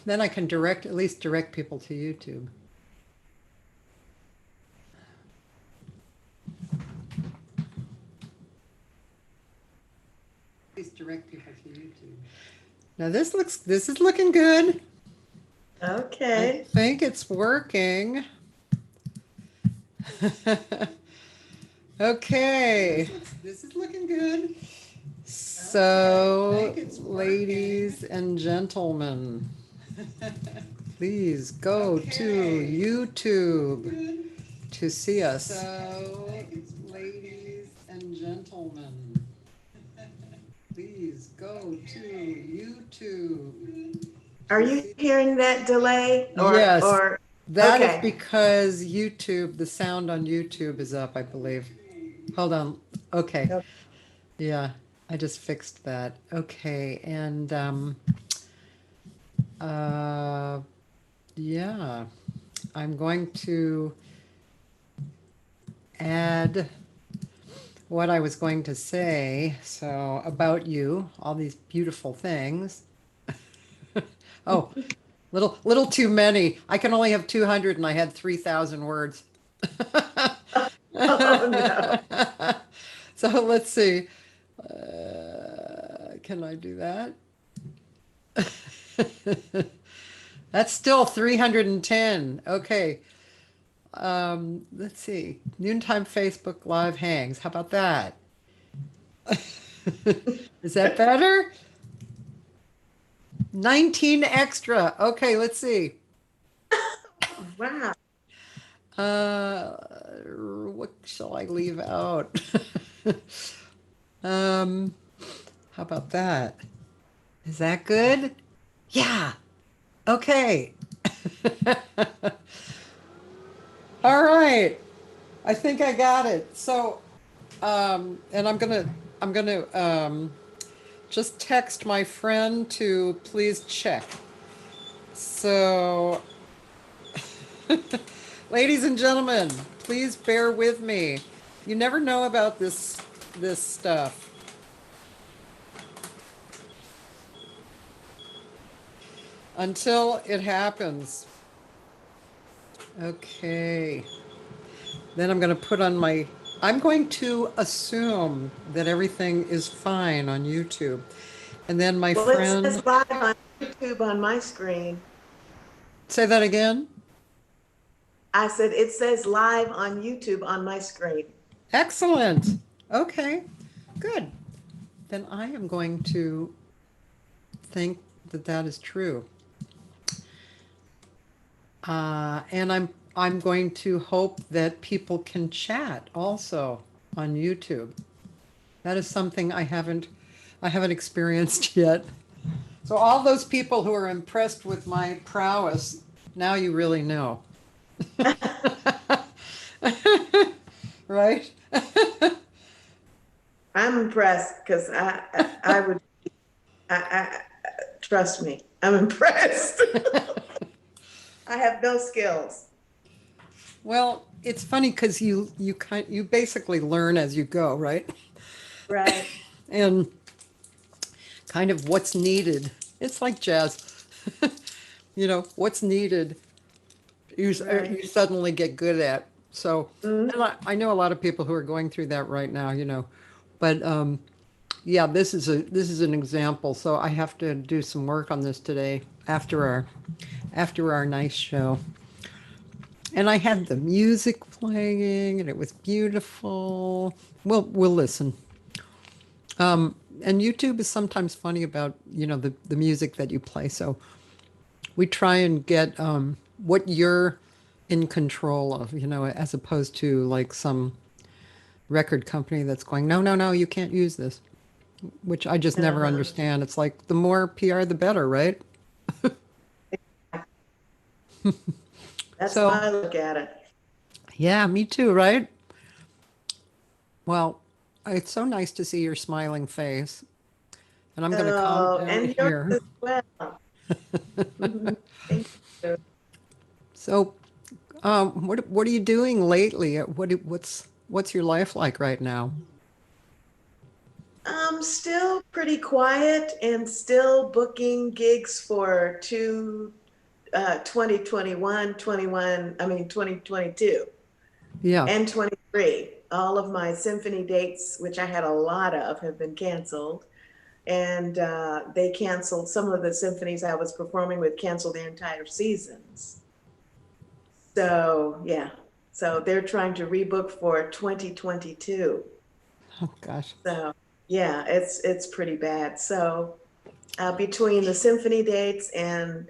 then I can at least direct people to YouTube. Please direct people to YouTube. Now this is looking good. Okay. I think it's working. Okay. This is looking good. So, ladies and gentlemen, please go to YouTube to see us. So, ladies and gentlemen, please go to YouTube. Are you hearing that delay? Yes. Or That is okay. because YouTube, the sound on YouTube is up, I believe. Hold on. Okay. Yeah, I just fixed that. Okay. And yeah, I'm going to add what I was going to say. So about you, all these beautiful things. Oh, little too many. I can only have 200 and I had 3,000 words. Oh, no. So let's see. Can I do that? That's still 310. Okay. Let's see. Noontime Facebook Live hangs. How about that? Is that better? 19 extra. Okay, let's see. Wow. What shall I leave out? How about that? Is that good? Yeah. Okay. All right. I think I got it. So, and I'm gonna just text my friend to please check. So, ladies and gentlemen, please bear with me. You never know about this stuff. Until it happens. Okay. Then I'm going to put on I'm going to assume that everything is fine on YouTube. And then my friend. It says live on YouTube on my screen. Say that again. I said it says live on YouTube on my screen. Excellent. Okay, good. Then I am going to think that that is true. And I'm going to hope that people can chat also on YouTube. That is something I haven't experienced yet. So all those people who are impressed with my prowess, now you really know. Right? I'm impressed because I would trust me. I'm impressed. I have no skills. Well, it's funny because you basically learn as you go, right? Right. And kind of what's needed. It's like jazz. What's needed, you suddenly get good at. So, and I know a lot of people who are going through that right now, but yeah, this is an example. So I have to do some work on this today after our nice show. And I had the music playing, and it was beautiful. We'll listen. And YouTube is sometimes funny about the music that you play. So we try and get what you're in control of, as opposed to like some record company that's going, no, you can't use this, which I just never understand. It's like the more PR, the better, right? That's how I look at it. Yeah, me too, right? Well, it's so nice to see your smiling face. And I'm going to come down and here. yours as well. Thank you. So, what are you doing lately? What's your life like right now? Still pretty quiet and still booking gigs for 2022 Yeah. and 23. All of my symphony dates, which I had a lot of, have been canceled. And they canceled some of the symphonies I was performing with, canceled their entire seasons. So, yeah. So they're trying to rebook for 2022. Oh gosh. So, yeah, it's pretty bad. So, between the symphony dates and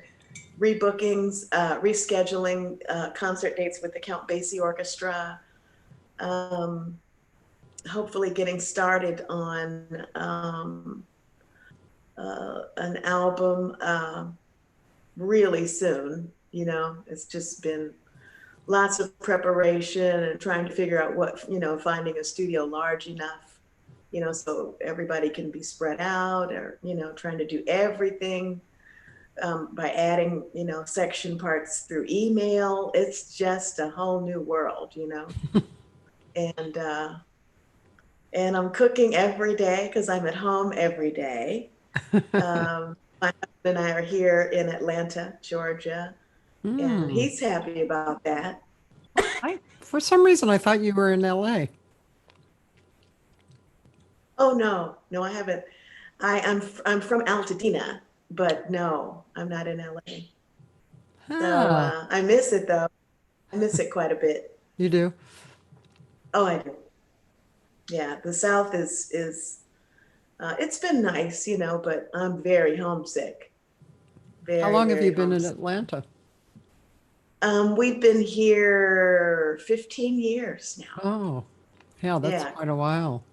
rebookings, rescheduling concert dates with the Count Basie Orchestra, um, hopefully getting started on an album really soon. You know, it's just been lots of preparation and trying to figure out what, finding a studio large enough, so everybody can be spread out, or, trying to do everything by adding, section parts through email. It's just a whole new world, and I'm cooking every day because I'm at home every day. My husband and I are here in Atlanta, Georgia, and he's happy about that. For some reason, I thought you were in LA. Oh no, I haven't. I'm from Altadena, but no, I'm not in LA. So Ah, I miss it though. I miss it quite a bit. you do? Oh, I do. Yeah, the South is it's been nice, but I'm very homesick. How Very, long have very you been in homesick. Atlanta? We've been here 15 years now. Oh, yeah, that's Yeah, quite a while.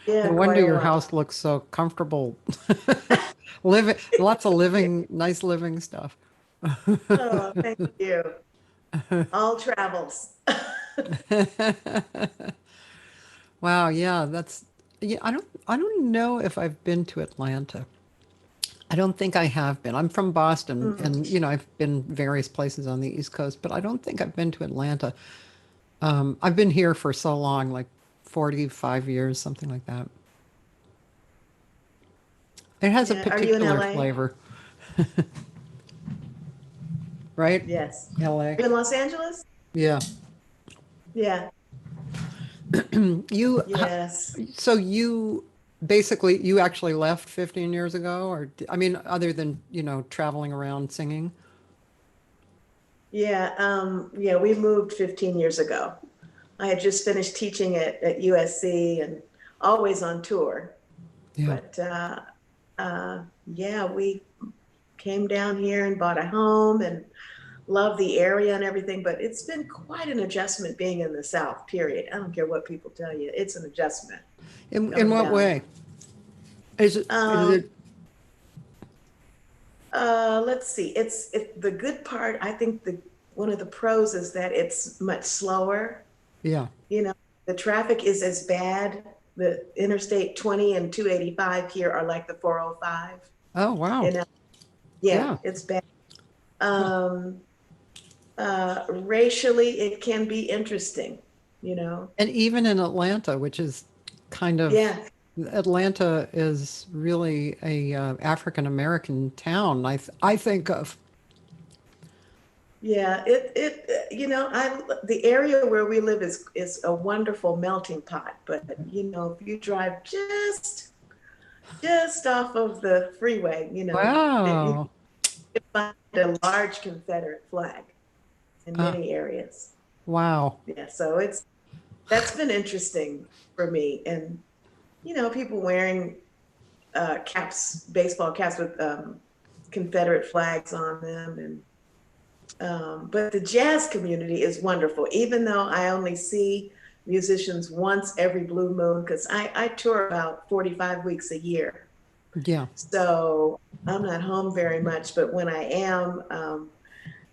yeah, No wonder quite a your while. house looks so comfortable. Living, lots of living, nice living stuff. Oh, thank you. All travels. Wow, yeah, that's yeah, I don't know if I've been to Atlanta. I don't think I have been. I'm from Boston Mm, and I've been various places on the East Coast, but I don't think I've been to Atlanta. I've been here for so long, like 45 years, something like that. It has a yeah. Are you in particular LA? flavor, right? Yes. LA. Are you in Los Angeles? Yeah. Yeah. You, Yes. so you basically, you actually left 15 years ago, or, I mean, other than, traveling around singing? Yeah. Yeah. We moved 15 years ago. I had just finished teaching at USC and always on tour. Yeah. But yeah, we came down here and bought a home and love the area and everything. But it's been quite an adjustment being in the South, period. I don't care what people tell you. It's an adjustment In coming what down here. way? Is Um, it, let's see. It's the good part. I think the one of the pros is that it's much slower. yeah. You know, the traffic is as bad. The Interstate 20 and 285 here are like the 405. Oh, wow. And yeah, Yeah. it's bad. Huh. Um, Racially, it can be interesting. You know. And even in Atlanta, which is kind of, Yeah, Atlanta is really a African American town, I think of. yeah. I the area where we live is a wonderful melting pot. But if you drive just off of the freeway, you Wow. can find a large Confederate flag in Ah, many areas. wow. Yeah, so that's been interesting for me, and people wearing caps, baseball caps with Confederate flags on them, and but the jazz community is wonderful. Even though I only see musicians once every blue moon, because I tour about 45 weeks a year. Yeah. So I'm not home very much, but when I am,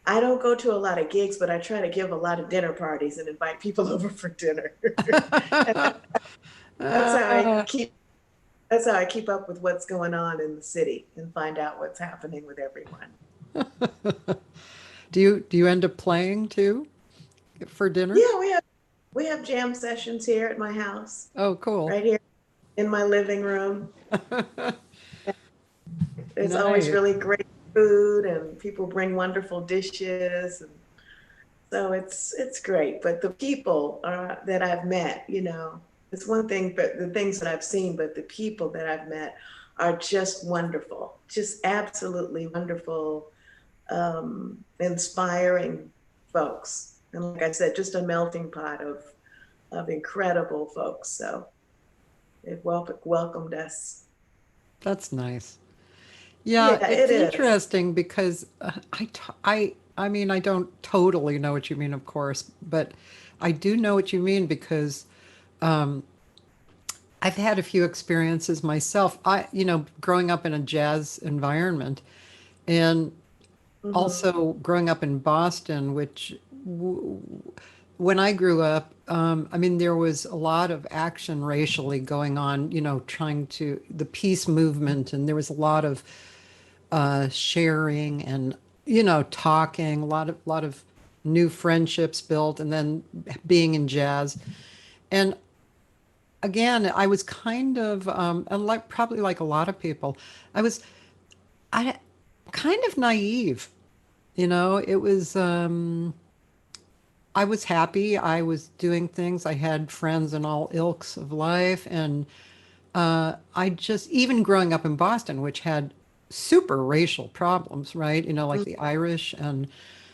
I don't go to a lot of gigs, but I try to give a lot of dinner parties and invite people over for dinner. And that's how I Uh, keep that's how I keep up with what's going on in the city and find out what's happening with everyone. do you end up playing too for dinner? Yeah, we have jam sessions here at my house, Oh, cool. right here. in my living room. It's always Nice. really great food, and people bring wonderful dishes, and so it's great. But the people that I've met, it's one thing, but the things that I've seen, but the people that I've met are just wonderful, just absolutely wonderful, inspiring folks. And like I said, just a melting pot of incredible folks. So it welcomed us. That's nice. Yeah, Yeah, it's it is. interesting because I mean, I don't totally know what you mean, of course, but I do know what you mean because um, I've had a few experiences myself. Growing up in a jazz environment and Hmm. also growing up in Boston, which when I grew up, I mean, there was a lot of action racially going on, trying to the peace movement, and there was a lot of sharing and talking, a lot of new friendships built, and then being in jazz. And again, I was kind of, and like probably like a lot of people, I was I kind of naive. It was. I was happy. I was doing things. I had friends in all ilks of life. And I just, even growing up in Boston, which had super racial problems, right? Like the Irish and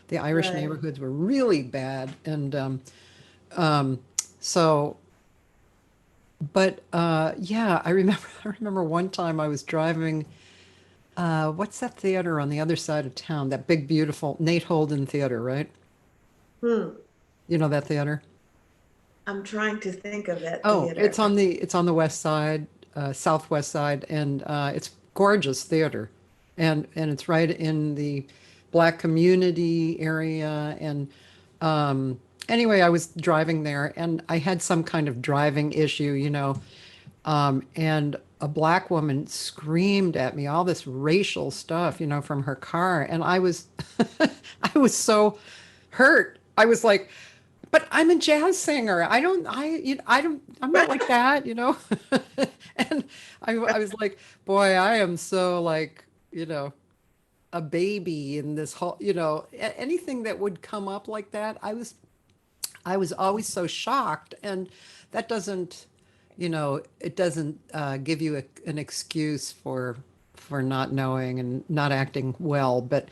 the Irish Right. neighborhoods were really bad. And um, so, but yeah, I remember, I remember one time I was driving, what's that theater on the other side of town? That big, beautiful Nate Holden Theater, right? Hmm. You know that theater? I'm trying to think of that Oh, it's theater. on the west side, southwest side, and it's gorgeous theater, and it's right in the black community area. And anyway, I was driving there, and I had some kind of driving issue, and a black woman screamed at me all this racial stuff, from her car, and I was, I was so hurt. I was like, but I'm a jazz singer. I'm not like that. And I was like, boy, I am so like, a baby in this whole, anything that would come up like that. I was always so shocked. And that doesn't, it doesn't give you an excuse for not knowing and not acting well. But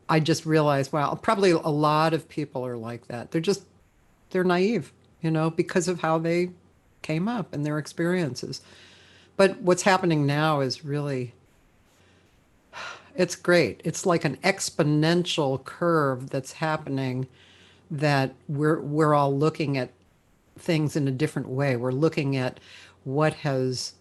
I just realized, wow, probably a lot of people are like that. They're naive, because of how they came up and their experiences. But what's happening now is really, it's great. It's like an exponential curve that's happening, that we're all looking at things in a different way. We're looking at what has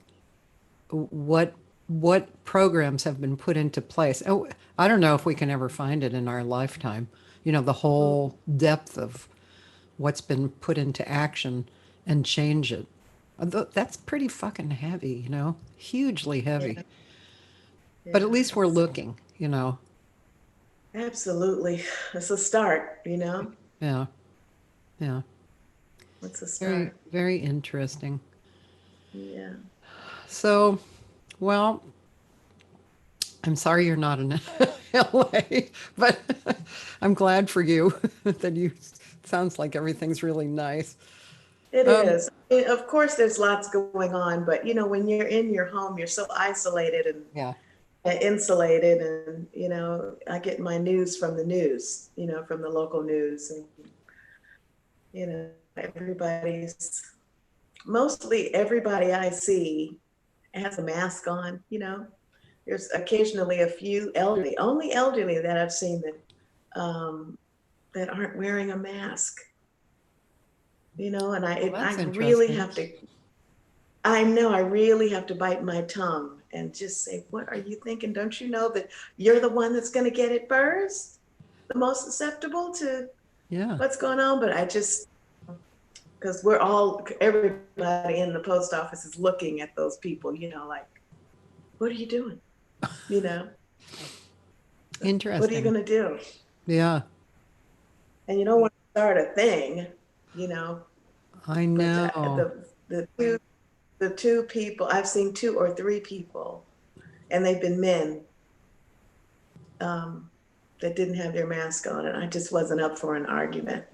what what programs have been put into place. Oh, I don't know if we can ever find it in our lifetime. The whole depth of what's been put into action and change it. That's pretty fucking heavy, hugely heavy. Yeah, But at least we're yes, looking. absolutely. It's a start. Yeah, yeah. It's a Very, start. very interesting. Yeah. So, well, I'm sorry you're not in LA, but I'm glad for you that you sounds like everything's really nice. It Um, is. Of course, there's lots going on, but when you're in your home, you're so isolated and yeah. insulated, and I get my news from the news, from the local news, and everybody's mostly everybody I see has a mask on. There's occasionally a few elderly, only elderly that I've seen that aren't wearing a mask. And Well, I that's really interesting. have to. I know I really have to bite my tongue and just say, "What are you thinking? Don't you know that you're the one that's going to get it first, the most susceptible to Yeah. what's going on?" But I just, because everybody in the post office is looking at those people, like, "What are you doing? You know, what are you Interesting. going to do?" Yeah. And you don't want to start a thing, you know, I but know. the two the two people, I've seen 2 or 3 people, and they've been men, that didn't have their mask on, and I just wasn't up for an argument,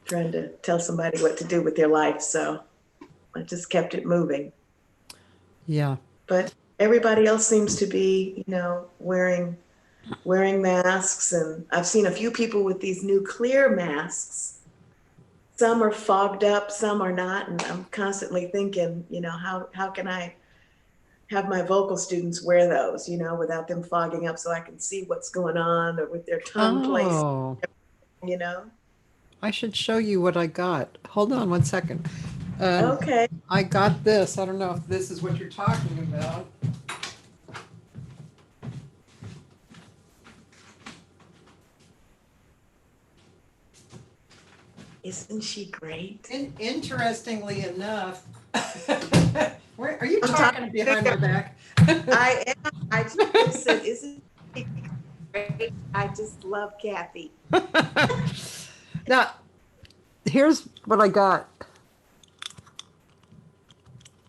trying to tell somebody what to do with their life. So I just kept it moving. Yeah. But everybody else seems to be, wearing masks, and I've seen a few people with these new clear masks. Some are fogged up, some are not, and I'm constantly thinking, how can I have my vocal students wear those, without them fogging up, so I can see what's going on, or with their tongue placed, Oh, you know? I should show you what I got. Hold on one second. Okay. I got this. I don't know if this is what you're talking about. Isn't she great? Interestingly enough, where are you I'm talking behind my back? I am. I just said, isn't she great? I just love Cathy. Now, here's what I got.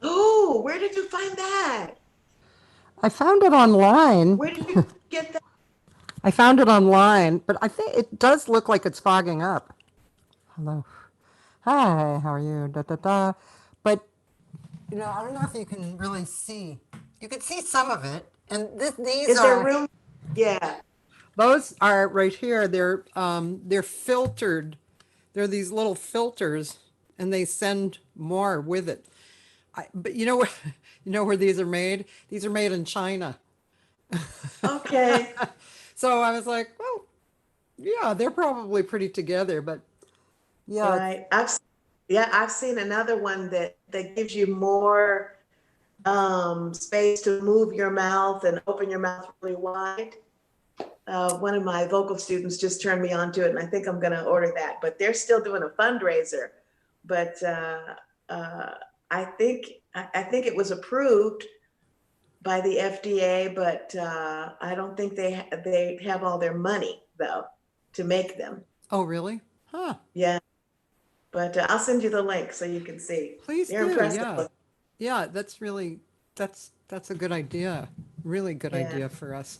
Oh, where did you find that? I found it online. Where did you get that? I found it online, but I think it does look like it's fogging up. Hello. Hi, how are you? Da, da, da. But, I don't know if you can really see. You can see some of it. And these Is are... there room? Yeah. Those are right here. They're filtered. They're these little filters, and they send more with it. But you know where these are made? These are made in China. Okay. So I was like, well, yeah, they're probably pretty together, but yeah. Right. I've seen another one that gives you more space to move your mouth and open your mouth really wide. One of my vocal students just turned me on to it, and I think I'm going to order that. But they're still doing a fundraiser. But I think it was approved by the FDA, but I don't think they have all their money though to make them. Oh, really? Huh. Yeah. But I'll send you the link so you can see. Please They're do. impressive. Yeah. Yeah, that's a good idea. Really good Yeah. idea for us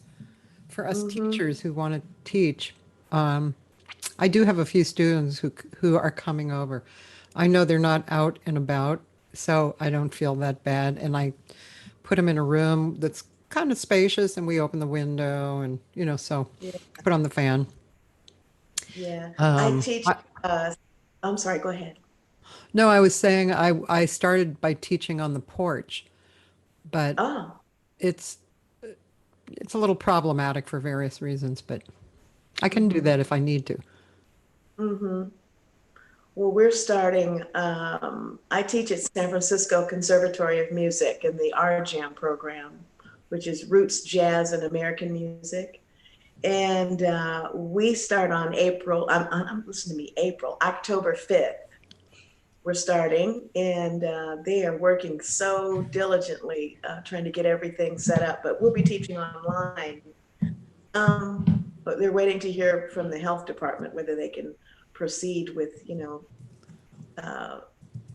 teachers who want to teach. I do have a few students who are coming over. I know they're not out and about, so I don't feel that bad. And I put them in a room that's kind of spacious, and we open the window, and so Yeah. put on the fan. Yeah. I teach. I'm sorry. Go ahead. No, I was saying I started by teaching on the porch, but Oh. it's a little problematic for various reasons, but I can do that if I need to. Mm-hmm. Well, we're starting. I teach at San Francisco Conservatory of Music in the RJAM program, which is Roots Jazz and American Music. And we start on October 5th. We're starting, and they are working so diligently trying to get everything set up, but we'll be teaching online. But they're waiting to hear from the health department whether they can proceed with,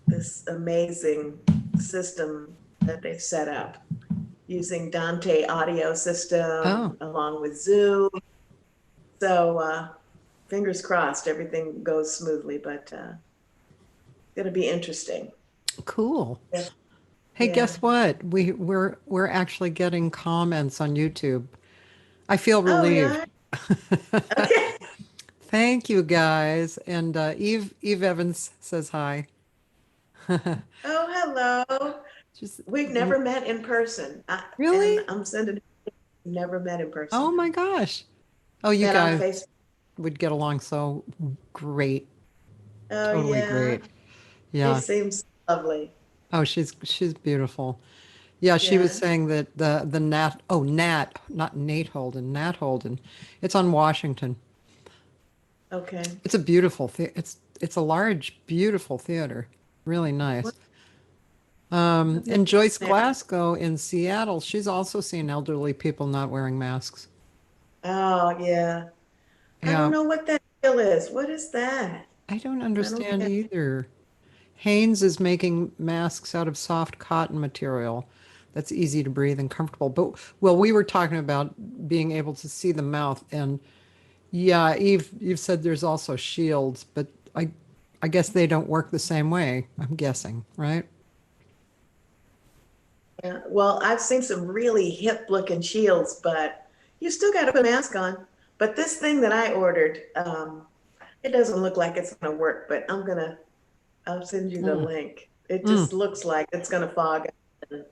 this amazing system that they've set up using Dante audio system along with Zoom. So fingers crossed, everything goes smoothly, but it's going to be interesting. Cool. Yeah. Hey, Yeah. guess what? We're actually getting comments on YouTube. I feel relieved. Oh, yeah? Okay. Thank you, guys. And Eve Evans says hi. Oh, hello. We've never met in person. Really? And I'm sending. Never met in person. Oh my gosh. Oh, you Met on guys Facebook. would get along so great. Oh, Totally yeah. great. Yeah. She seems lovely. Oh, she's beautiful. Yeah, she was Yeah. saying that the Nat, not Nate Holden, Nat Holden. It's on Washington. Okay. It's a beautiful it's a large, beautiful theater. Really nice. And Joyce Glasgow in Seattle, she's also seen elderly people not wearing masks. Oh, yeah. I Yeah. don't know what that deal is. What is that? I don't I don't understand get. either. Haynes is making masks out of soft cotton material that's easy to breathe and comfortable. But, well, we were talking about being able to see the mouth. And yeah, Eve, you've said there's also shields, but I guess they don't work the same way, I'm guessing, right? Yeah, well, I've seen some really hip looking shields, but you still got to put a mask on. But this thing that I ordered, it doesn't look like it's going to work, but I'll send you the link. It just looks like it's going to fog up and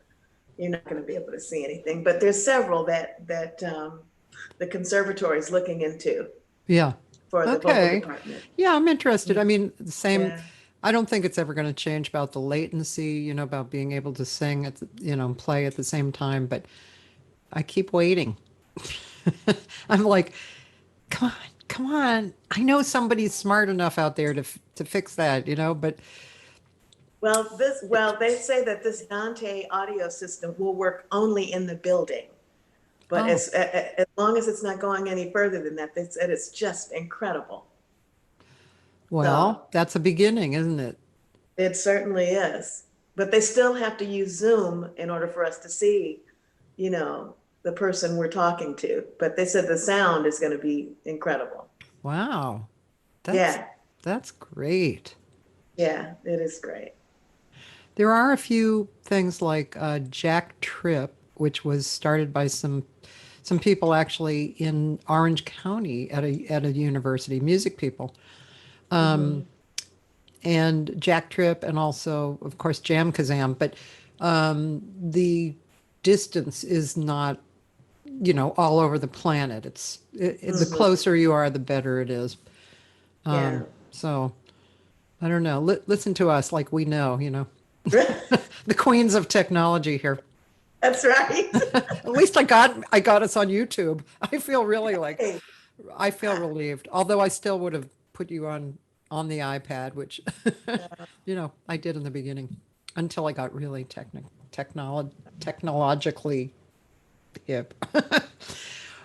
you're not going to be able to see anything. But there's several that the conservatory is looking into Yeah. for the vocal Okay. department. Yeah, I'm interested. I mean, the same. Yeah. I don't think it's ever going to change about the latency, about being able to sing at and play at the same time, but I keep waiting. I'm like, come on, come on. I know somebody's smart enough out there to fix that, but Well, they say that this Dante audio system will work only in the building. But oh, as long as it's not going any further than that, they said it's just incredible. So well, that's a beginning, isn't it? it certainly is. But they still have to use Zoom in order for us to see, the person we're talking to. But they said the sound is going to be incredible. Wow. That's Yeah, that's great. yeah, it is great. There are a few things like Jack Trip, which was started by some people actually in Orange County at a university, music people, Hmm. and Jack Trip, and also of course Jam Kazam. But the distance is not all over the planet. The Hmm. closer you are, the better it is. Yeah. So I don't know. Listen to us like we know. The queens of technology here. That's right. At least I got us on YouTube. I feel really like Hey, I feel relieved. Although I still would have put you on the iPad, which I did in the beginning until I got really technologically hip.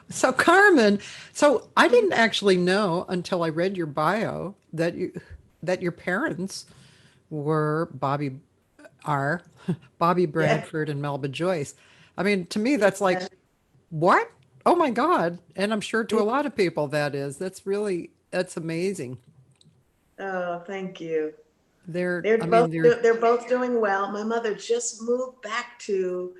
So Carmen, so I didn't actually know until I read your bio that your parents were are Bobby yeah, Bradford and Melba Joyce. I mean, to me, that's like, yeah. what? Oh my God. And I'm sure to Yeah. a lot of people that's amazing. Oh, thank you. I mean, They're both doing well. My mother just moved back to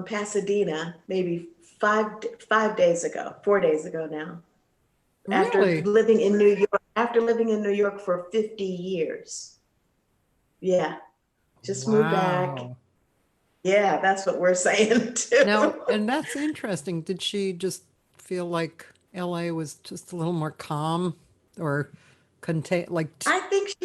Pasadena maybe 5 days ago, 4 days ago now. really, After living in New York for 50 years. Yeah, just moved back. wow. Yeah, that's what we're saying Now, too. and that's interesting. Did she just feel like LA was just a little more calm or contain, like, I think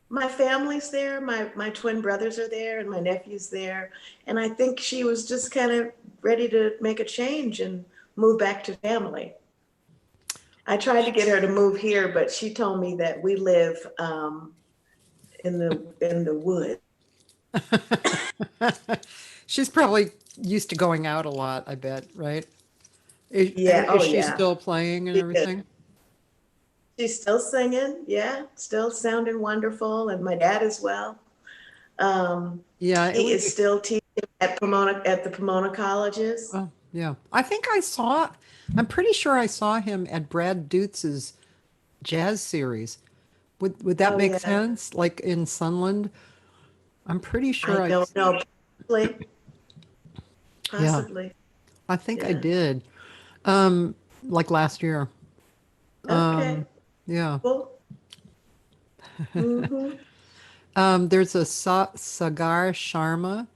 my family's there, my twin brothers are there, and my nephew's there. And I think she was just kind of ready to make a change and move back to family. I tried to get her to move here, but she told me that we live in the woods. she's probably used to going out a lot, I bet, right? Yeah, Is oh she yeah. still playing and She is. everything? She's still singing, yeah, still sounding wonderful, and my dad as well. Um, Yeah, it he would is be. still teaching at the Pomona colleges. Oh, yeah. I'm pretty sure I saw him at Brad Dutz's jazz series. Would that Oh make yeah, sense? Like in Sunland? I'm pretty I sure don't know, possibly, yeah, possibly, I think I yeah. did. Um, like last year. Okay, Yeah. cool. Mm-hmm. There's a Sagar Sharma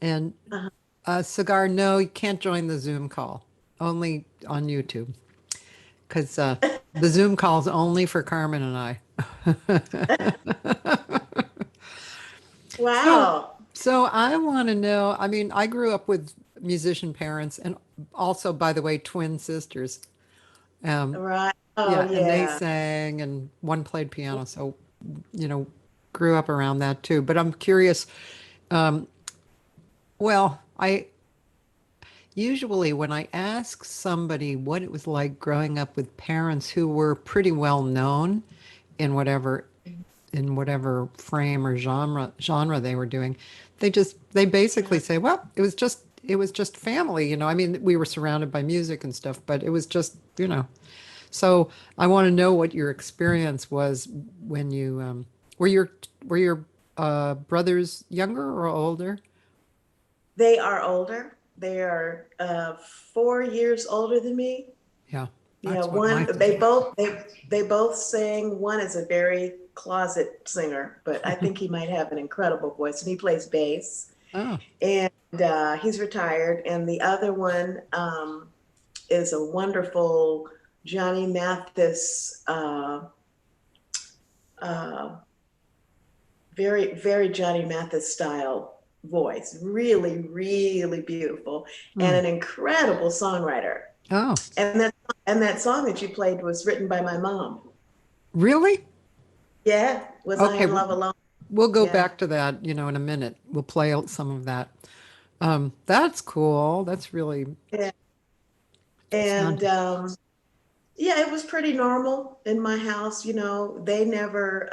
and Uh-huh. Sagar. No, you can't join the Zoom call. Only on YouTube. Because the Zoom call is only for Carmen and I. So, Wow. so I want to know. I mean, I grew up with musician parents, and also, by the way, twin sisters. Um, Right. Oh yeah, and they yeah. sang, and one played piano. So, you know, grew up around that too. But I'm curious. Well, I usually when I ask somebody what it was like growing up with parents who were pretty well known in whatever in whatever frame or genre they were doing, they basically say, well, it was just family, I mean, we were surrounded by music and stuff, but it was just. So I want to know what your experience was when you were your brothers younger or older? They are older. They are 4 years older than me. Yeah, Yeah, that's what my they both sing. One is a very closet singer, but I think he might have an incredible voice, and he plays bass. oh, And he's retired. And the other one is a wonderful Johnny Mathis, uh, very, very Johnny Mathis style voice. Really, really beautiful, and hmm. an incredible songwriter. Oh, And that song that you played was written by my mom. really? Yeah, was I Okay, in love alone? we'll go Yeah, back to that, in a minute. We'll play out some of that. That's cool. That's really yeah. And sounded. yeah, it was pretty normal in my house. They never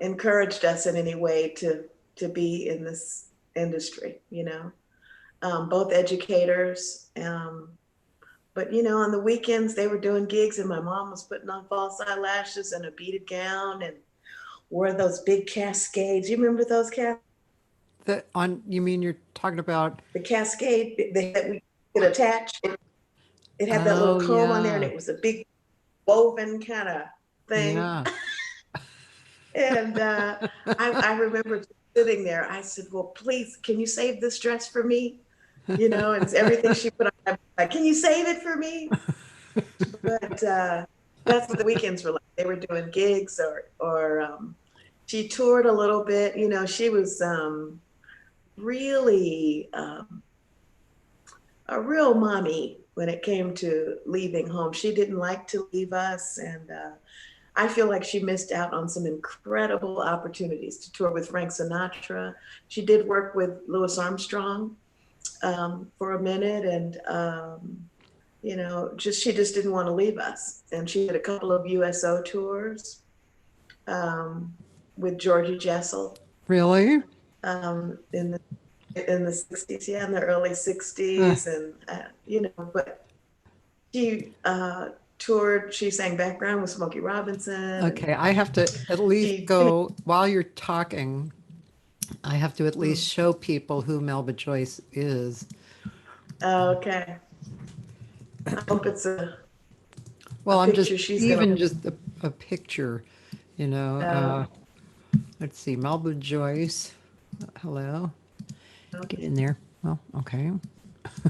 encouraged us in any way to be in this industry. Both educators. But on the weekends they were doing gigs, and my mom was putting on false eyelashes and a beaded gown and wore those big cascades. You remember those You mean you're talking about? the cascade that we could attach? It had that little Oh, comb on there, and yeah. it was a big woven kind of thing. Yeah. And I remember just sitting there. I said, "Well, please, can you save this dress for me?" And it's everything she put on. I was like, "Can you save it for me?" But that's what the weekends were like. They were doing gigs, or she toured a little bit. She was really a real mommy when it came to leaving home. She didn't like to leave us, and I feel like she missed out on some incredible opportunities to tour with Frank Sinatra. She did work with Louis Armstrong for a minute, and she just didn't want to leave us. And she did a couple of USO tours with Georgie Jessel Really? in the 60s, yeah, in the early Uh, 60s. And but she toured. She sang background with Smokey Robinson, and okay, I have to at least she go while you're talking. I have to at least mm, show people who Melba Joyce is. okay. I hope it's a Well, I'm just picture she's gonna even just a picture, you know. uh, Let's see, Melba Joyce. Hello, get in there. Oh, okay.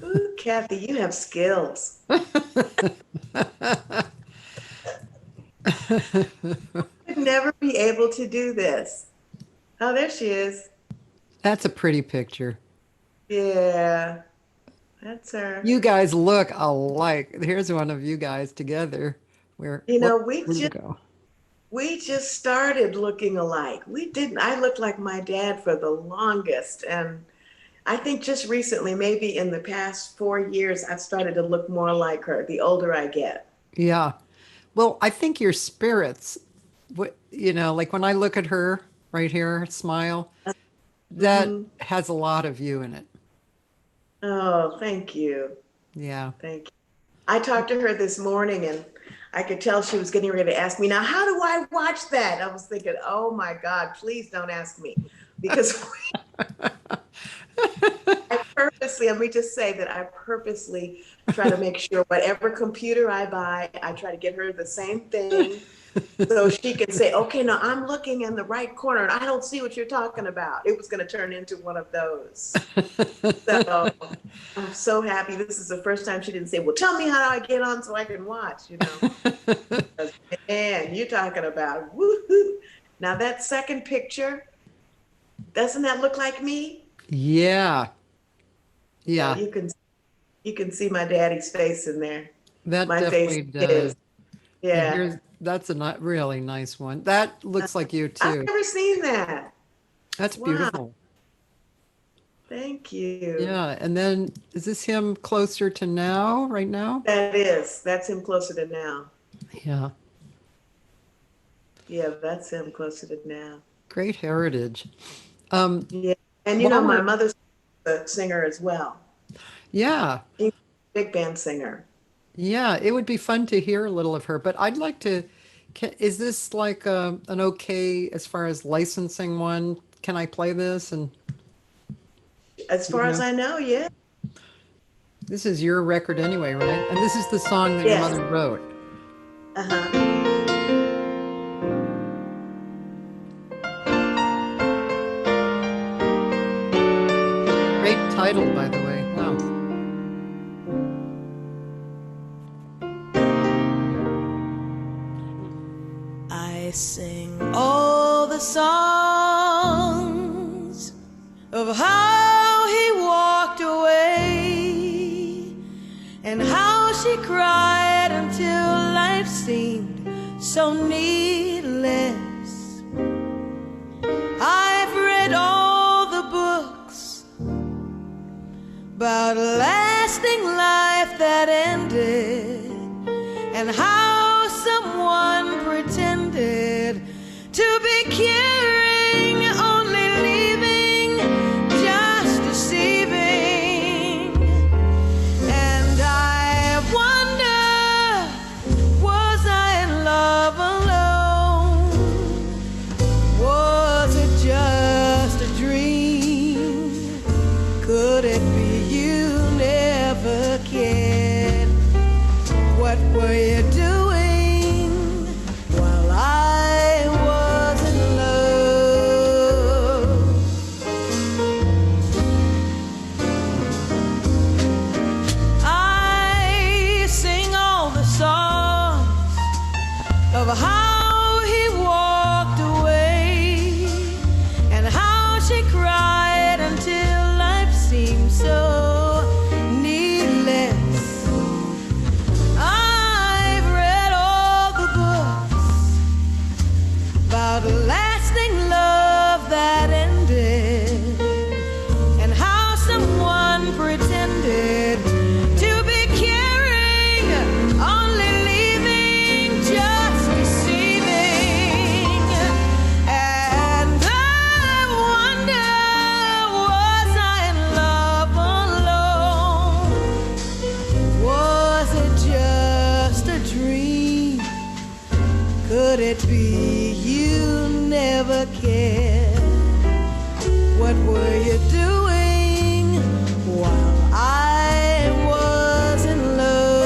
ooh, Cathy, you have skills. I'd never be able to do this. Oh, there she is. That's a pretty picture. Yeah, that's her. You guys look alike. Here's one of you guys together. Where, You what, know, we where'd it just go? we just started looking alike. We didn't. I looked like my dad for the longest, and I think just recently, maybe in the past 4 years, I've started to look more like her. The older I get. Yeah. Well, I think your spirits, like when I look at her right here, smile, that Hmm. has a lot of you in it. Oh, thank you. Yeah. Thank you. I talked to her this morning, and I could tell she was getting ready to ask me, now, how do I watch that? I was thinking, oh my God, please don't ask me. Because let me just say that I purposely try to make sure whatever computer I buy, I try to get her the same thing so she can say, okay, now I'm looking in the right corner and I don't see what you're talking about. It was going to turn into one of those. So I'm so happy. This is the first time she didn't say, well, tell me how do I get on so I can watch. Man, you're talking about woohoo. Now that second picture, doesn't that look like me? Yeah. Yeah, Yeah. you can see my daddy's face in there. That My face definitely is, does. And yeah. that's a not really nice one. That looks like you I've too. never seen that. That's Wow, beautiful. thank you. Yeah. And then is this him closer to now, right now? That's him closer to now. Yeah. Yeah, that's him closer to now. Great heritage. Yeah. And While my we're- mother's a singer as well. yeah, She's a big band singer. yeah, it would be fun to hear a little of her, but I'd like to, is this like an okay as far as licensing one? Can I play this? And As you far as know, I know, yeah. this is your record anyway, right? And this is the song that your Yes. mother wrote. Uh-huh. Great title, by the way. Wow. I sing all the songs of how he walked away and how she cried until life seemed so needless. I've read all the books about a lasting life that ended and how someone pretended to be caring, only leaving, just deceiving. And I wonder, was I in love alone? Was it just a dream? Could it be you never cared? What were you doing while I was in love? I sing all the songs of how he walked away and how she cried until life seemed so needless. I've read all the books about a lasting love that ended and how someone pretended to be caring, only leaving, just deceiving. And I wonder, was I in love alone? Was it just a dream? Could it be you never cared? What were you doing while I was in love?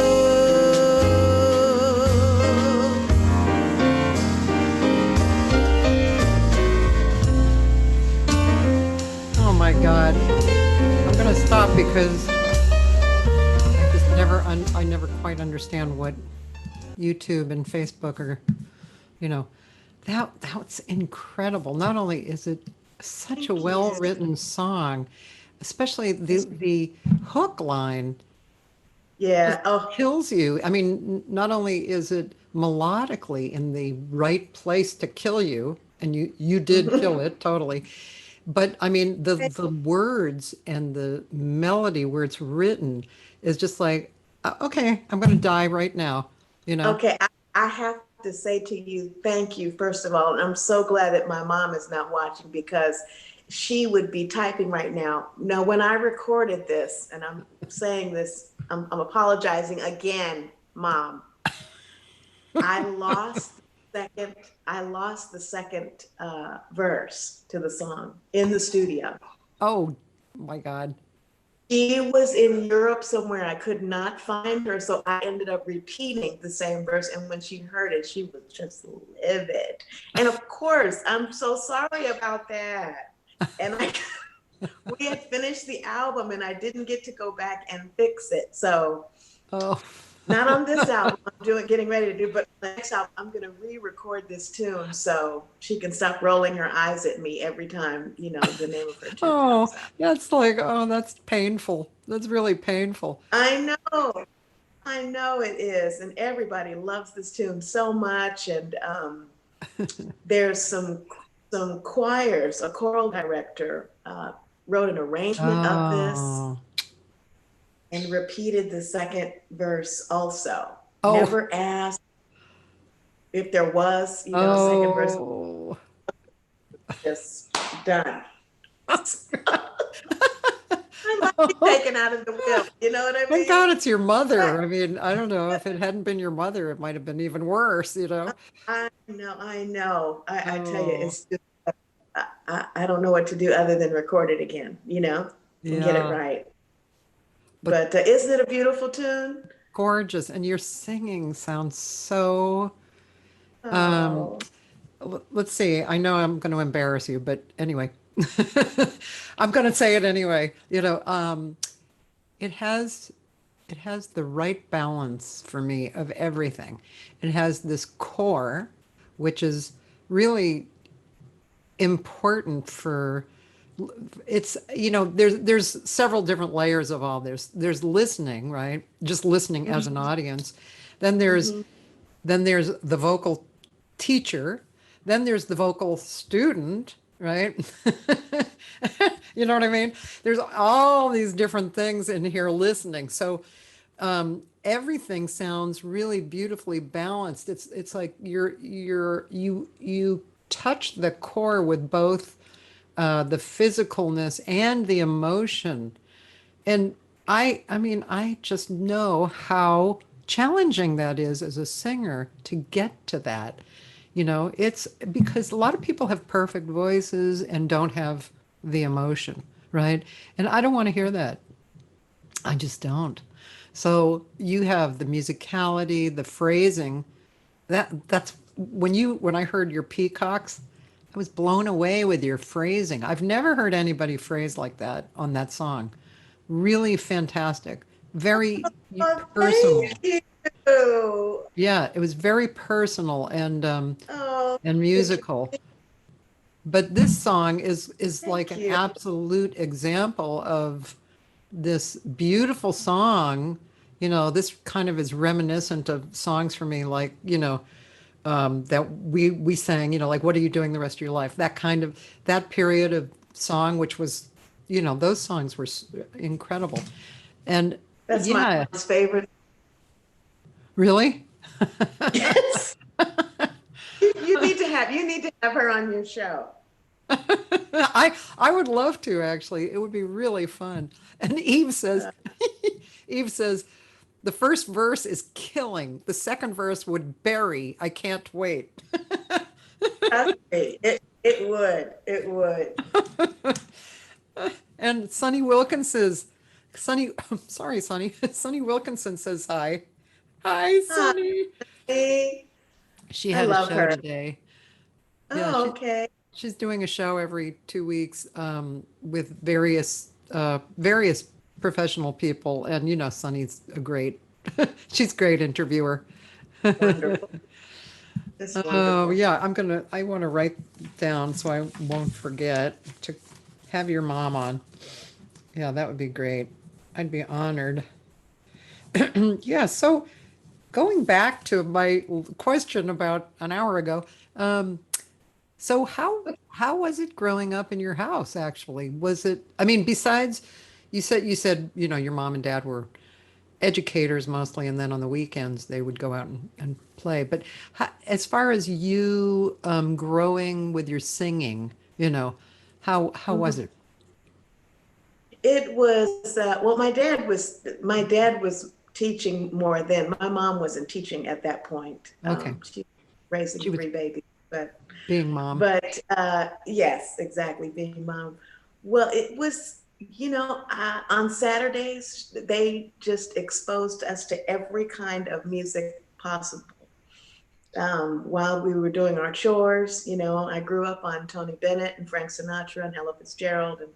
Oh my God. I'm gonna stop because I just I never quite understand what YouTube and Facebook are, that's incredible. Not only is it such a well-written song, especially the hook line Yeah. Oh, kills you. I mean, not only is it melodically in the right place to kill you, and you did kill it totally, but I mean the words and the melody where it's written is just like, okay, I'm going to die right now, okay. I have to say to you, thank you, first of all. And I'm so glad that my mom is not watching because she would be typing right now. Now, when I recorded this, and I'm saying this, I'm apologizing again, Mom. I lost the second verse to the song in the studio. Oh my God. She was in Europe somewhere. I could not find her. So I ended up repeating the same verse. And when she heard it, she was just livid. And of course, I'm so sorry about that. And we had finished the album and I didn't get to go back and fix it. So not on this album, I'm getting ready to do, but the next album, I'm going to re-record this tune so she can stop rolling her eyes at me every time, the name of her tune comes out. That's like, that's painful. That's really painful. I know it is. And everybody loves this tune so much. And there's some choirs, a choral director wrote an arrangement of this and repeated the second verse also. Never asked if there was, you know, second verse, Oh. just done. I might be taken out of the will. You know what I Thank mean? God it's your mother. I mean, I don't know. If it hadn't been your mother, it might have been even worse, you know? I know, I know. I tell you, Oh, it's just, I don't know what to do other than record it again, you know, and get it yeah. right. But But isn't it a beautiful tune? gorgeous. And your singing sounds so, um, Oh, let's see. I know I'm going to embarrass you, but anyway, I'm going to say it anyway. You know, it has it has the right balance for me of everything. It has this core, which is really important for it's you know there's several different layers of all this. There's listening, right? Just listening as an audience. Then there's mm-hmm. then there's the vocal teacher. Then there's the vocal student, right? You know what I mean? There's all these different things in here listening. So everything sounds really beautifully balanced. It's like you touch the core with both the physicalness and the emotion. And I mean, I just know how challenging that is as a singer to get to that. You know, it's because a lot of people have perfect voices and don't have the emotion, right? And I don't want to hear that. I just don't. So you have the musicality, the phrasing. That's when I heard your peacocks, I was blown away with your phrasing. I've never heard anybody phrase like that on that song. Really fantastic. Very Oh, personal. thank you. Yeah, it was very personal Oh, and musical. But this song is like thank an you. absolute example of this beautiful song. You know, this kind of is reminiscent of songs for me, like, you know, that we sang, you know, like "What are you doing the rest of your life?" That kind of that period of song, which was, you know, those songs were incredible. And That's my yeah, mom's favorite. really, Yes. You need to have her on your show. I would love to actually. It would be really fun. And Eve says, Eve says, the first verse is killing. The second verse would bury. I can't wait. Trust me, it would. And Sonny Wilkinson Sonny, sorry, Sonny. Sonny Wilkinson says hi. Hi, Sonny. Hi. She I had a love show her. today. Yeah, Oh, okay. she's doing a show every 2 weeks with various professional people, and you know, Sonny's a great. She's a great interviewer. Wonderful. That's Oh wonderful. yeah, I want to write down so I won't forget to have your mom on. Yeah, that would be great. I'd be honored. Yeah, so going back to my question about an hour ago, so how was it growing up in your house actually? Was it, I mean, besides you said, you know, your mom and dad were educators mostly, and then on the weekends they would go out and play. But as far as you growing with your singing, you know, how was it? It was well, my dad was teaching more then. My mom wasn't teaching at that point. Okay, She was raising she was 3 babies, but being mom. yes, exactly, being mom. Well, it was, you know, on Saturdays, they just exposed us to every kind of music possible. While we were doing our chores, you know, I grew up on Tony Bennett and Frank Sinatra and Ella Fitzgerald and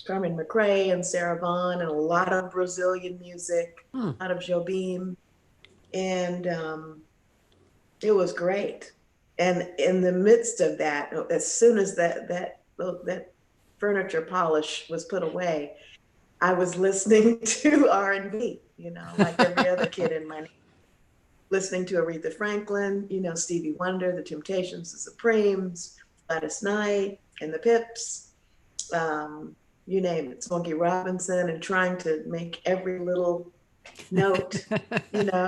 Carmen McRae and Sarah Vaughan and a lot of Brazilian music, Hmm. a lot of Jobim. And it was great. And in the midst of that, as soon as that furniture polish was put away, I was listening to R&B, you know, like every other kid in my neighborhood. Listening to Aretha Franklin, you know, Stevie Wonder, The Temptations, The Supremes, Gladys Knight, and the Pips, you name it, Smokey Robinson, and trying to make every little note, you know.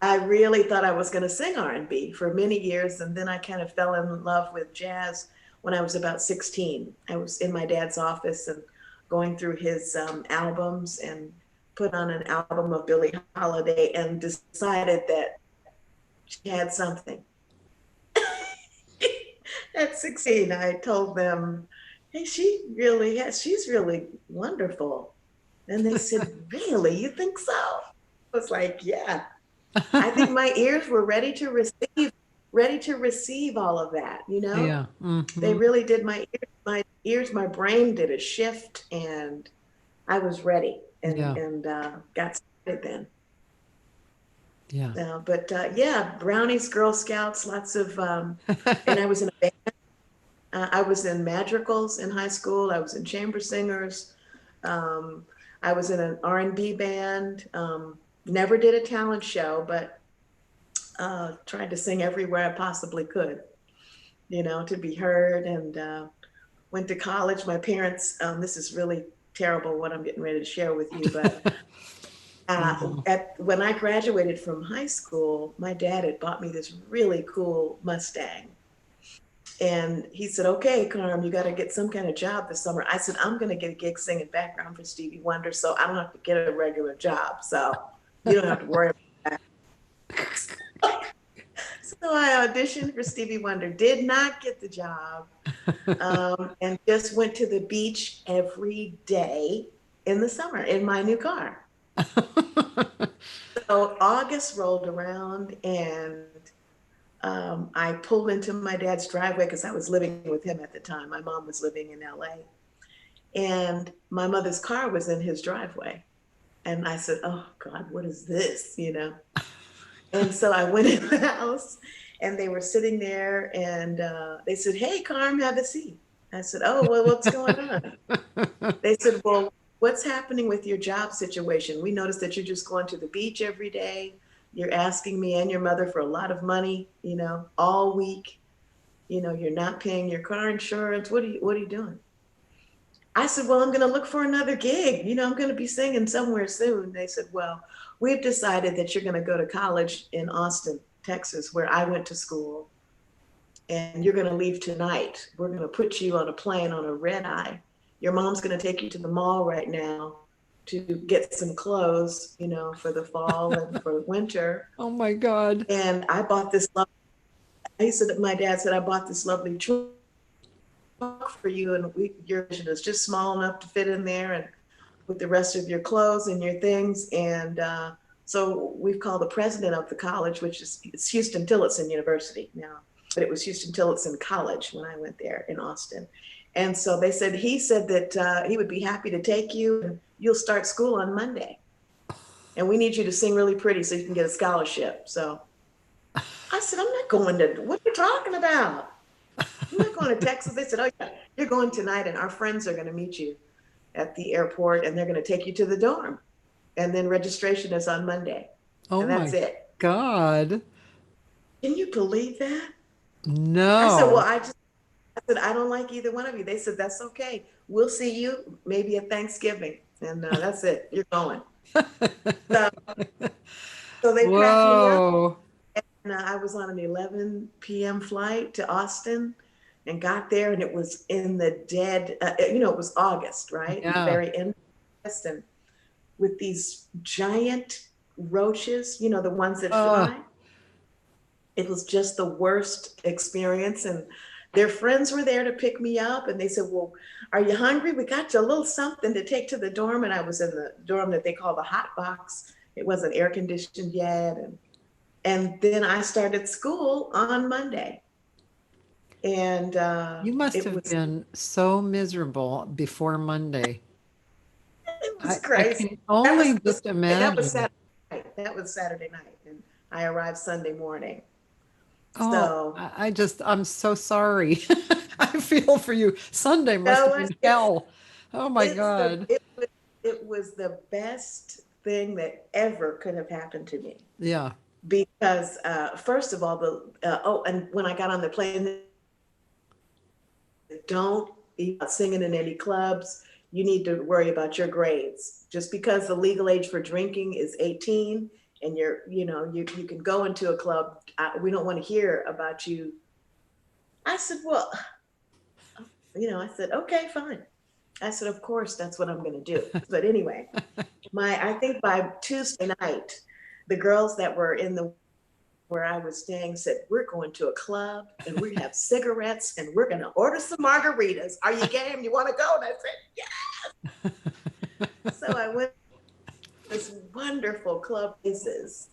I really thought I was going to sing R&B for many years. And then I kind of fell in love with jazz when I was about 16. I was in my dad's office and going through his albums and put on an album of Billie Holiday and decided that she had something. At 16, I told them, hey, she's really wonderful. And they said, really, you think so? I was like, yeah. I think my ears were ready to receive all of that, you know? Yeah. They really did. My my brain did a shift, and I was ready and got started then. Yeah. But yeah, brownies, Girl Scouts, lots of, and I was in a band. I was in madrigals in high school. I was in chamber singers. I was in an R&B band. Never did a talent show, but tried to sing everywhere I possibly could, you know, to be heard. And went to college. My parents, this is really terrible what I'm getting ready to share with you, but when I graduated from high school, my dad had bought me this really cool Mustang. And he said, okay, Carm, you got to get some kind of job this summer. I said, I'm going to get a gig singing background for Stevie Wonder, so I don't have to get a regular job. So you don't have to worry about that. So I auditioned for Stevie Wonder, did not get the job, and just went to the beach every day in the summer in my new car. So August rolled around, and I pulled into my dad's driveway because I was living with him at the time. My mom was living in LA, and my mother's car was in his driveway. And I said, oh God, what is this, you know? And so I went in the house, and they were sitting there, and they said, hey, Carm, have a seat. I said, oh, well, what's going on? They said, well, what's happening with your job situation? We noticed that you're just going to the beach every day. You're asking me and your mother for a lot of money, you know, all week. You know, you're not paying your car insurance. What are you doing? I said, well, I'm going to look for another gig. You know, I'm going to be singing somewhere soon. They said, well, we've decided that you're going to go to college in Austin, Texas, where I went to school. And you're going to leave tonight. We're going to put you on a plane on a red eye. Your mom's going to take you to the mall right now to get some clothes, you know, for the fall and for winter. Oh my God. And I bought this my dad said, I bought this lovely truck for you, and your vision is just small enough to fit in there and with the rest of your clothes and your things. And so we've called the president of the college, which is it's Huston-Tillotson University now, but it was Huston-Tillotson College when I went there in Austin. And so he said that he would be happy to take you, and you'll start school on Monday. And we need you to sing really pretty so you can get a scholarship. So I said, I'm not going to, what are you talking about? I'm not going to Texas. They said, oh yeah, you're going tonight, and our friends are going to meet you at the airport, and they're going to take you to the dorm. And then registration is on Monday. Oh and that's my it. God. Can you believe that? No. I said, well, I said, I don't like either one of you. They said, that's okay. We'll see you maybe at Thanksgiving. And that's it. You're going. So they packed me up. And I was on an 11 p.m. flight to Austin and got there, and it was in the dead, it was August, right? Yeah. The very end of August, and with these giant roaches, the ones that fly. It was just the worst experience. And their friends were there to pick me up, and they said, well, are you hungry? We got you a little something to take to the dorm. And I was in the dorm that they call the hot box. It wasn't air conditioned yet. And then I started school on Monday. And you must have been so miserable before Monday. It was crazy. I can only just imagine. That was Saturday night, and I arrived Sunday morning. Oh, so, I'm so sorry. I feel for you. Sunday must have been hell. Oh my God. It was the best thing that ever could have happened to me. Yeah. Because first of all, and when I got on the plane, don't be singing in any clubs. You need to worry about your grades. Just because the legal age for drinking is 18, and you can go into a club. We don't want to hear about you. I said, well, I said, okay, fine. I said, of course, that's what I'm going to do. But anyway, I think by Tuesday night, the girls that were where I was staying said, we're going to a club and we have cigarettes and we're going to order some margaritas. Are you game? You want to go? And I said, yes. So I went to this wonderful club places,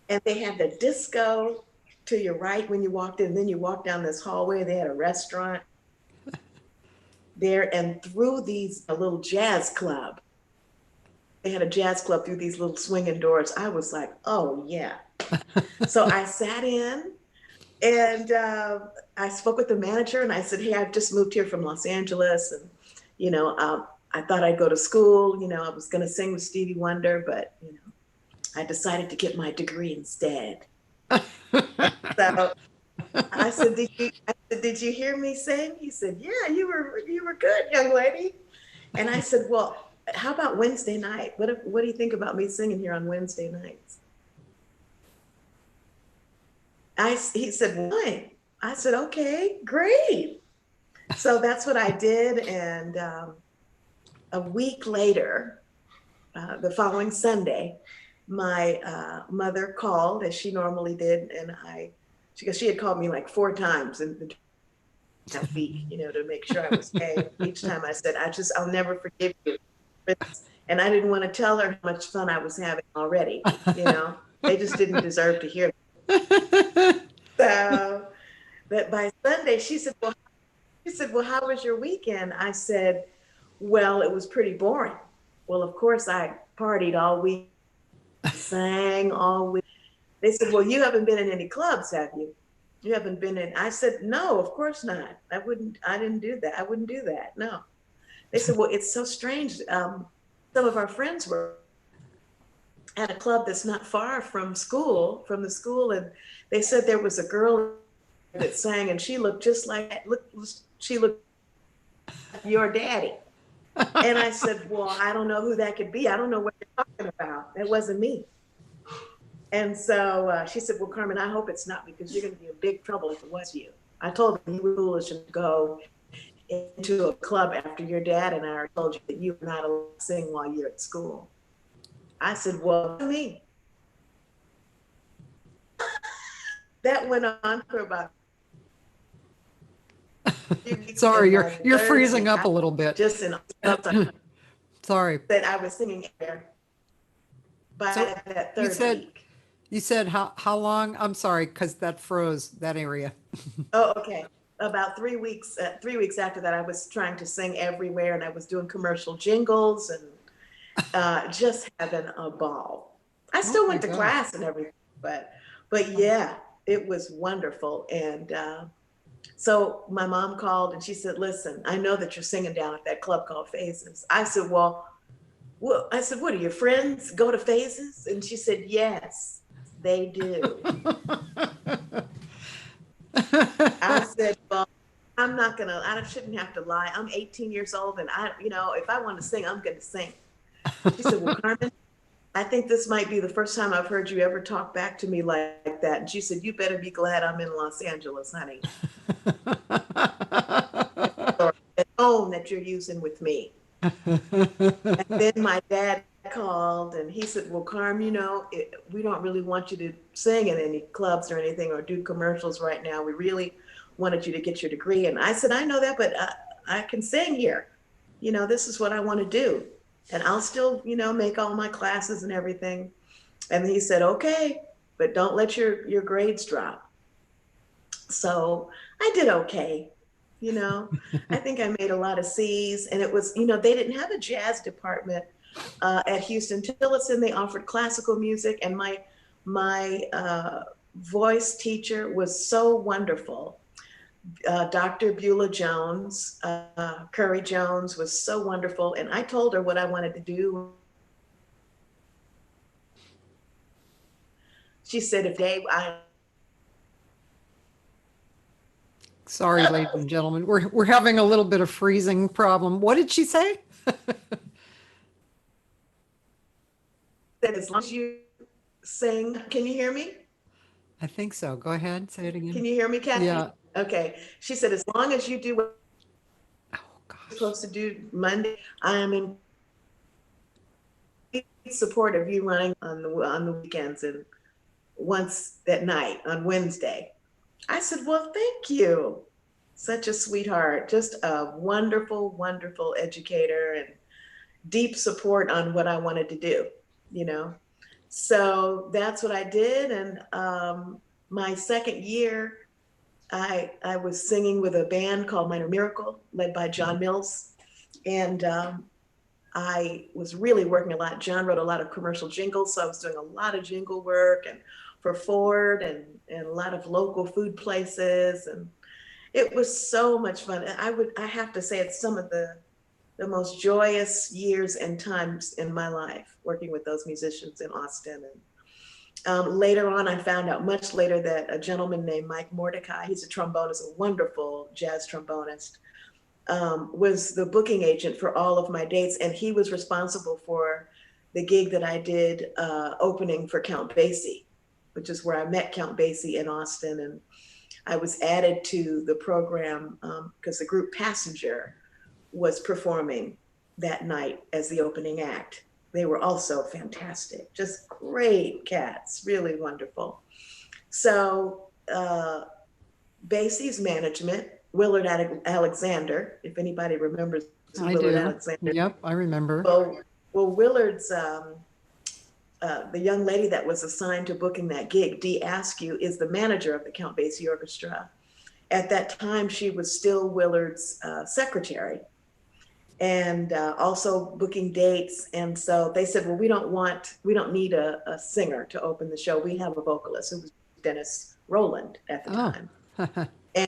and they had the disco to your right when you walked in. Then you walked down this hallway. They had a restaurant there, and through a little jazz club. They had a jazz club through these little swinging doors. I was like, oh yeah. So I sat in, and I spoke with the manager, and I said, hey, I've just moved here from Los Angeles, and I thought I'd go to school. I was going to sing with Stevie Wonder, but I decided to get my degree instead. So I said, did you hear me sing? He said, yeah, you were good, young lady. And I said, well, how about Wednesday night? What do you think about me singing here on Wednesday nights? He said, why? I said, okay, great. So that's what I did. And a week later, the following Sunday, my mother called, as she normally did, and she had called me like 4 times in that week, to make sure I was paid. Each time I said, I'll never forgive you. And I didn't want to tell her how much fun I was having already. They just didn't deserve to hear that. So, but by Sunday, she said, well, how was your weekend? I said, well, it was pretty boring. Well, of course, I partied all week, sang all week. They said, well, you haven't been in any clubs, have you? You haven't been in. I said, no, of course not. I didn't do that. I wouldn't do that. No. They said, well, it's so strange. Some of our friends were at a club that's not far from the school. And they said there was a girl that sang, and she looked just like, she looked like your daddy. And I said, well, I don't know who that could be. I don't know what you're talking about. That wasn't me. And so she said, well, Carmen, I hope it's not, because you're going to be in big trouble if it was you. I told her you were foolish to go into a club after your dad and I already told you that you were not allowed to sing while you're at school. I said, well, me. That went on for about. Sorry, you're freezing up a little bit. Just in Sorry. That I was singing there by that third week. You said how long? I'm sorry, because that froze that area. Oh, okay. About 3 weeks. 3 weeks after that, I was trying to sing everywhere, and I was doing commercial jingles and just having a ball. I still went to class and everything, but yeah, it was wonderful. And so my mom called and she said, listen, I know that you're singing down at that club called Phases. I said, well, what are your friends go to Phases? And she said, yes, they do. I said, well, I shouldn't have to lie. I'm 18 years old, and if I want to sing, I'm going to sing. She said, well, Carmen, I think this might be the first time I've heard you ever talk back to me like that. And she said, you better be glad I'm in Los Angeles, honey. Or the tone that you're using with me. And then my dad called and he said, well, Carm, we don't really want you to sing in any clubs or anything or do commercials right now. We really wanted you to get your degree. And I said, I know that, but I can sing here. This is what I want to do. And I'll still, make all my classes and everything. And he said, okay, but don't let your grades drop. So I did okay. I think I made a lot of C's, and it was, they didn't have a jazz department at Houston. Tillotson, they offered classical music, and my voice teacher was so wonderful. Dr. Beulah Jones, Curry Jones was so wonderful. And I told her what I wanted to do. She said, Sorry, ladies and gentlemen, we're having a little bit of freezing problem. What did she say? That as long as you sing. Can you hear me? I think so. Go ahead. Say it Can again. you hear me, Cathy? Yeah. Okay. She said, as long as you do what Oh, you're gosh. supposed to do Monday, I am in support of you running on the weekends and once that night on Wednesday. I said, well, thank you. Such a sweetheart, just a wonderful, wonderful educator and deep support on what I wanted to do, you know? So that's what I did. And my second year, I was singing with a band called Minor Miracle, led by John Mills. And I was really working a lot. John wrote a lot of commercial jingles, so I was doing a lot of jingle work and for Ford and a lot of local food places. And it was so much fun. And I have to say it's some of the most joyous years and times in my life working with those musicians in Austin. And later on, I found out much later that a gentleman named Mike Mordecai, he's a trombonist, a wonderful jazz trombonist, was the booking agent for all of my dates. And he was responsible for the gig that I did opening for Count Basie, which is where I met Count Basie in Austin. And I was added to the program because the group Passenger was performing that night as the opening act. They were also fantastic, just great cats, really wonderful. So Basie's management, Willard Alexander, if anybody remembers I Willard do. Alexander. Yep, I remember. Well, Willard's, the young lady that was assigned to booking that gig, Dee Askew, is the manager of the Count Basie Orchestra. At that time, she was still Willard's secretary and also booking dates. And so they said, well, we don't need a singer to open the show. We have a vocalist. It was Dennis Rowland at the time.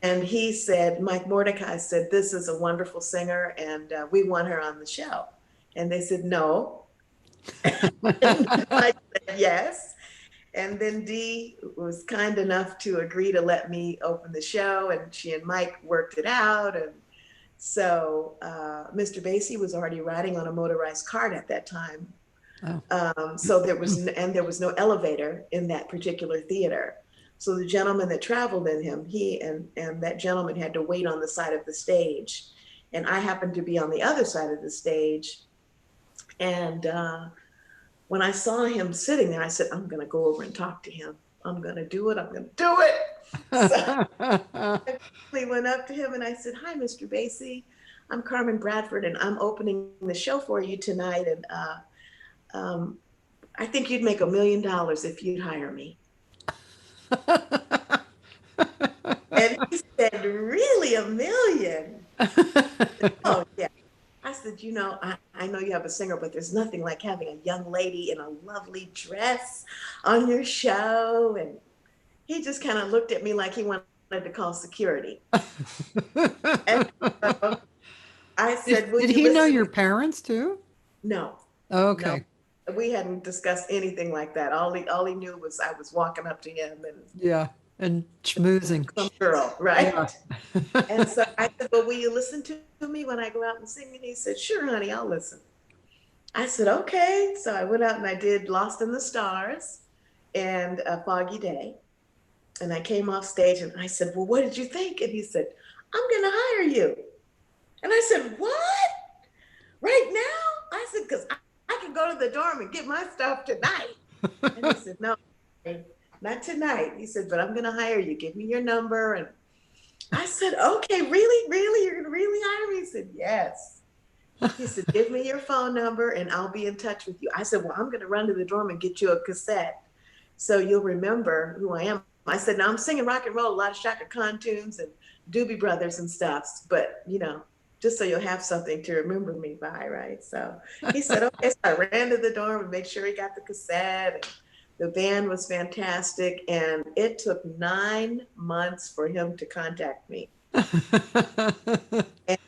And he said, Mike Mordecai said, this is a wonderful singer and we want her on the show. And they said, no. I said, yes. And then Dee was kind enough to agree to let me open the show, and she and Mike worked it out. And so Mr. Basie was already riding on a motorized cart at that time. Oh. So there was no elevator in that particular theater. So the gentleman that traveled in him, he and that gentleman had to wait on the side of the stage. And I happened to be on the other side of the stage. And when I saw him sitting there, I said, I'm going to go over and talk to him. I'm going to do it. I'm going to do it. So I went up to him and I said, hi, Mr. Basie. I'm Carmen Bradford and I'm opening the show for you tonight. And I think you'd make $1 million if you'd hire me. And he said, really, $1 million? Oh, yeah. I said, you know, I know you have a singer, but there's nothing like having a young lady in a lovely dress on your show. And he just kind of looked at me like he wanted to call security. And I said, did he know your parents too? No. Oh, okay. No. We hadn't discussed anything like that. All he knew was I was walking up to him and yeah, and schmoozing. Some girl, right? Yeah. And so I said, well, will you listen to me when I go out and sing? And he said, sure, honey, I'll listen. I said, okay. So I went out and I did Lost in the Stars and A Foggy Day. And I came off stage and I said, well, what did you think? And he said, I'm going to hire you. And I said, what? Right now? I said, because I can go to the dorm and get my stuff tonight. And he said, no, not tonight. He said, but I'm going to hire you. Give me your number. And I said, okay, really? Really? You're going to really hire me? He said, yes. He said, give me your phone number and I'll be in touch with you. I said, well, I'm going to run to the dorm and get you a cassette so you'll remember who I am. I said, now I'm singing rock and roll, a lot of Shaka Khan tunes and Doobie Brothers and stuff, but you know, just so you'll have something to remember me by, right? So he said, okay. So I ran to the dorm and made sure he got the cassette. And the band was fantastic. And it took 9 months for him to contact me.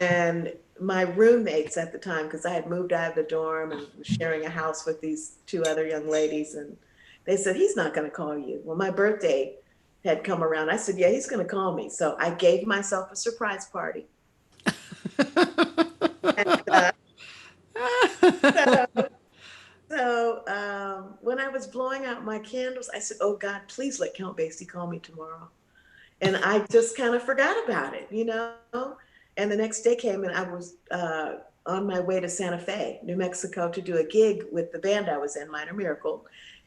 And my roommates at the time, because I had moved out of the dorm and was sharing a house with these 2 other young ladies, and they said, he's not going to call you. Well, my birthday had come around. I said, yeah, he's going to call me. So I gave myself a surprise party. And, so when I was was blowing out my candles, I said, oh God, please let Count Basie call me tomorrow. And I just kind of forgot about it, you know? And the next day came and I was on my way to Santa Fe, New Mexico, to do a gig with the band I was in, Minor Miracle.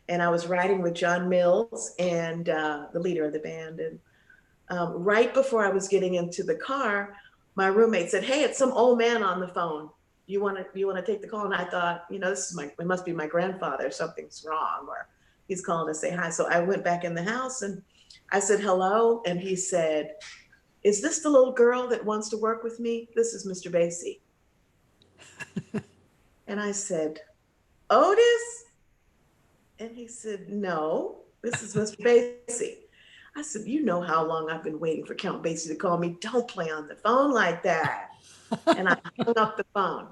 And I was riding with John Mills and the leader of the band. And right before I was getting into the car, my roommate said, hey, it's some old man on the phone. You want to take the call? And I thought, you know, it must be my grandfather. Something's wrong, or he's calling to say hi. So I went back in the house and I said, hello. And he said, is this the little girl that wants to work with me? This is Mr. Basie. And I said, Otis? And he said, no, this is Mr. Basie. I said, you know how long I've been waiting for Count Basie to call me. Don't play on the phone like that. And I hung up the phone.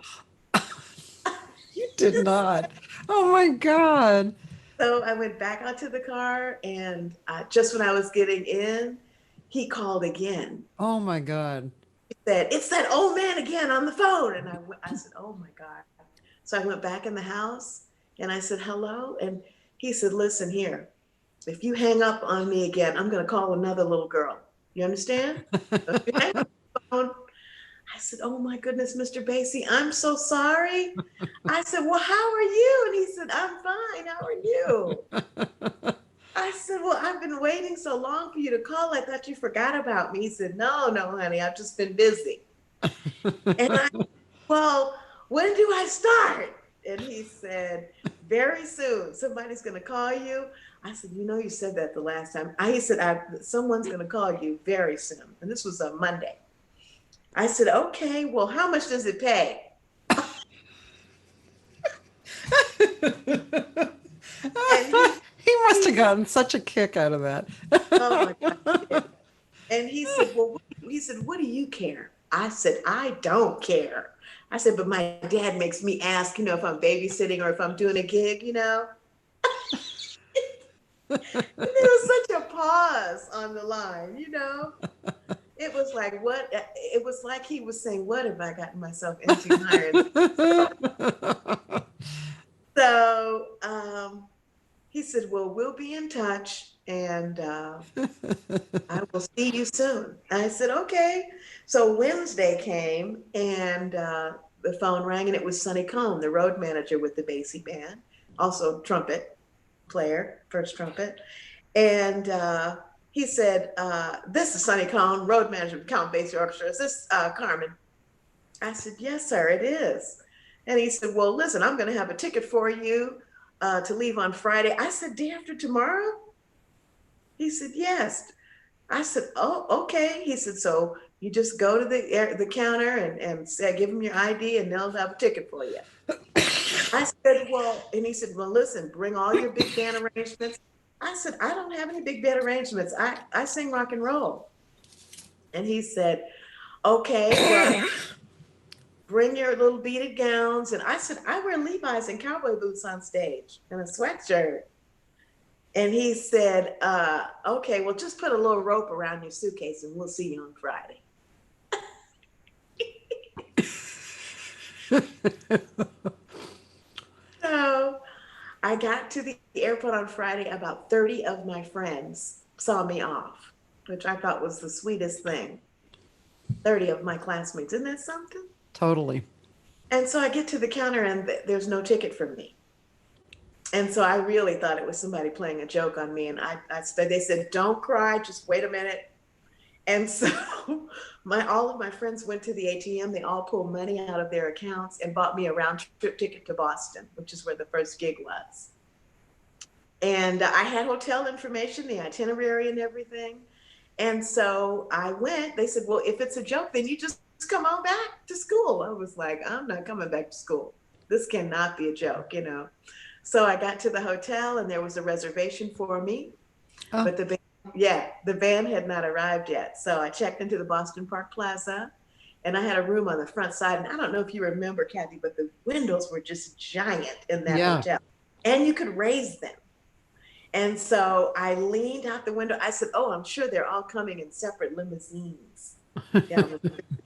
You did not. Oh my God. So I went back onto the car, and just when I was getting in, he called again. Oh my God. He said, it's that old man again on the phone. And I said, oh my God. So I went back in the house and I said, hello. And he said, listen here, if you hang up on me again, I'm going to call another little girl. You understand? If you hang up the phone. I said, oh my goodness, Mr. Basie, I'm so sorry. I said, well, how are you? And he said, I'm fine. How are you? I said, well, I've been waiting so long for you to call. I thought you forgot about me. He said, no, honey, I've just been busy. And I said, well, when do I start? And he said, very soon, somebody's going to call you. I said, you know, you said that the last time. He said, someone's going to call you very soon. And this was a Monday. I said, okay, well, how much does it pay? He must have gotten such a kick out of that. Oh my God. And he said, well, what do you care? I said, I don't care. I said, but my dad makes me ask, you know, if I'm babysitting or if I'm doing a gig, you know? And there was such a pause on the line, you know? It was like, what? It was like he was saying, what have I gotten myself into hiring? So he said, well, we'll be in touch and I will see you soon. I said, okay. So Wednesday came and the phone rang and it was Sonny Cohn, the road manager with the Basie band, also trumpet player, first trumpet. And he said, this is Sonny Cohn, road manager of Count Basie Orchestra. Is this Carmen? I said, yes, sir, it is. And he said, well, listen, I'm going to have a ticket for you to leave on Friday. I said, day after tomorrow? He said, yes. I said, oh, okay. He said, so you just go to the counter and say, give them your ID and they'll have a ticket for you. I said, well, and he said, well, listen, bring all your big band arrangements. I said, I don't have any big band arrangements. I sing rock and roll. And he said, okay, well, bring your little beaded gowns. And I said, I wear Levi's and cowboy boots on stage and a sweatshirt. And he said, okay, well, just put a little rope around your suitcase and we'll see you on Friday. So I got to the airport on Friday. About 30 of my friends saw me off, which I thought was the sweetest thing. 30 of my classmates. Isn't that something? Totally. And so I get to the counter and there's no ticket for me. And so I really thought it was somebody playing a joke on me. And they said, don't cry, just wait a minute. And so all of my friends went to the ATM. They all pulled money out of their accounts and bought me a round trip ticket to Boston, which is where the first gig was. And I had hotel information, the itinerary and everything. And so I went. They said, well, if it's a joke, then you just come on back to school. I was like, I'm not coming back to school. This cannot be a joke, you know. So I got to the hotel and there was a reservation for me. Oh. But the band had not arrived yet. So I checked into the Boston Park Plaza and I had a room on the front side. And I don't know if you remember, Cathy, but the windows were just giant in that hotel. And you could raise them. And so I leaned out the window. I said, oh, I'm sure they're all coming in separate limousines.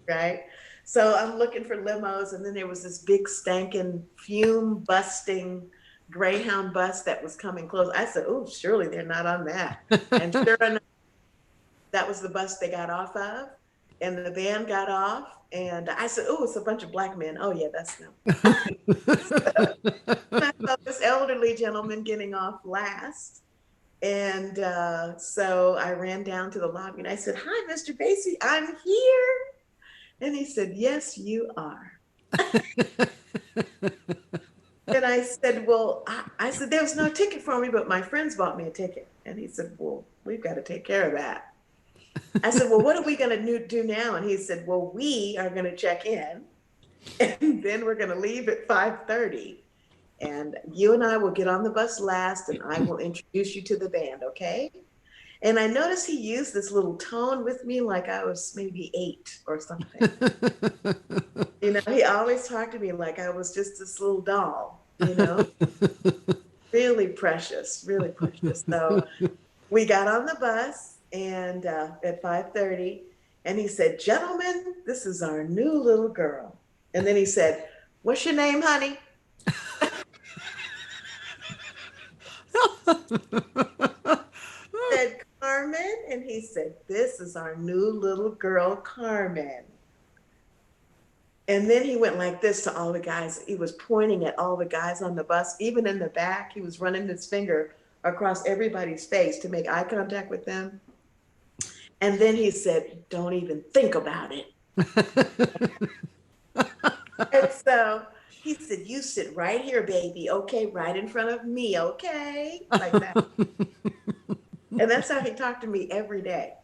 Right? So I'm looking for limos. And then there was this big stankin' fume busting Greyhound bus that was coming close. I said, oh, surely they're not on that. And sure enough, that was the bus they got off of. And the band got off. And I said, oh, it's a bunch of black men. Oh, yeah, that's them. I saw this elderly gentleman getting off last. And so I ran down to the lobby and I said, hi, Mr. Basie, I'm here. And he said, yes, you are. And I said, well, I said, there was no ticket for me, but my friends bought me a ticket. And he said, well, we've got to take care of that. I said, well, what are we going to do now? And he said, well, we are going to check in and then we're going to leave at 5:30. And you and I will get on the bus last and I will introduce you to the band, okay? And I noticed he used this little tone with me like I was maybe 8 or something. You know, he always talked to me like I was just this little doll, you know? Really precious, really precious. So we got on the bus and at 5:30 and he said, gentlemen, this is our new little girl. And then he said, what's your name, honey? Said Carmen, and he said, this is our new little girl, Carmen. And then he went like this to all the guys. He was pointing at all the guys on the bus, even in the back. He was running his finger across everybody's face to make eye contact with them. And then he said, don't even think about it. And so he said, you sit right here, baby. Okay, right in front of me. Okay, like that. And that's how he talked to me every day.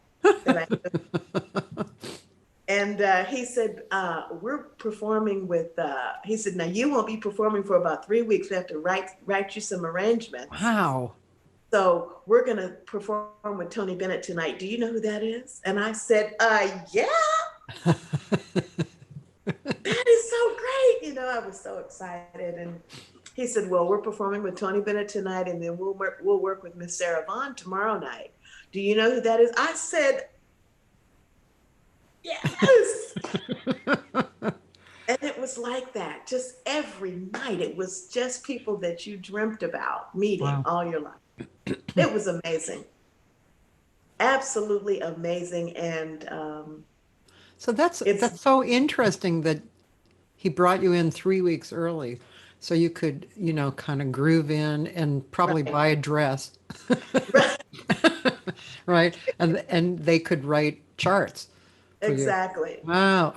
And he said, we're performing with, he said, now you won't be performing for about 3 weeks. We have to write you some arrangements. Wow. So we're going to perform with Tony Bennett tonight. Do you know who that is? And I said, yeah. That is so great. You know, I was so excited. And he said, well, we're performing with Tony Bennett tonight, and then we'll work with Miss Sarah Vaughan tomorrow night. Do you know who that is? I said, yes. And it was like that. Just every night. It was just people that you dreamt about meeting all your life. It was amazing. Absolutely amazing. And so that's so interesting that he brought you in 3 weeks early so you could, you know, kind of groove in and probably buy a dress. Right. And they could write charts. Exactly. Wow.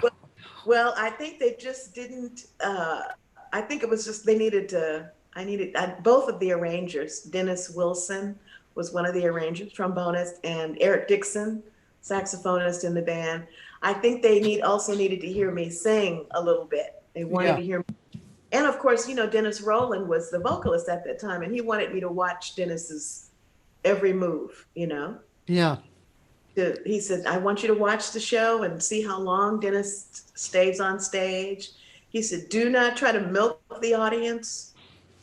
Well, I think they just didn't, I think it was just, both of the arrangers, Dennis Wilson was one of the arrangers, trombonist, and Eric Dixon, saxophonist in the band. I think they also needed to hear me sing a little bit. They wanted to hear me. And of course, you know, Dennis Rowland was the vocalist at that time, and he wanted me to watch Dennis's every move, you know? Yeah. He said, I want you to watch the show and see how long Dennis stays on stage. He said, do not try to milk the audience,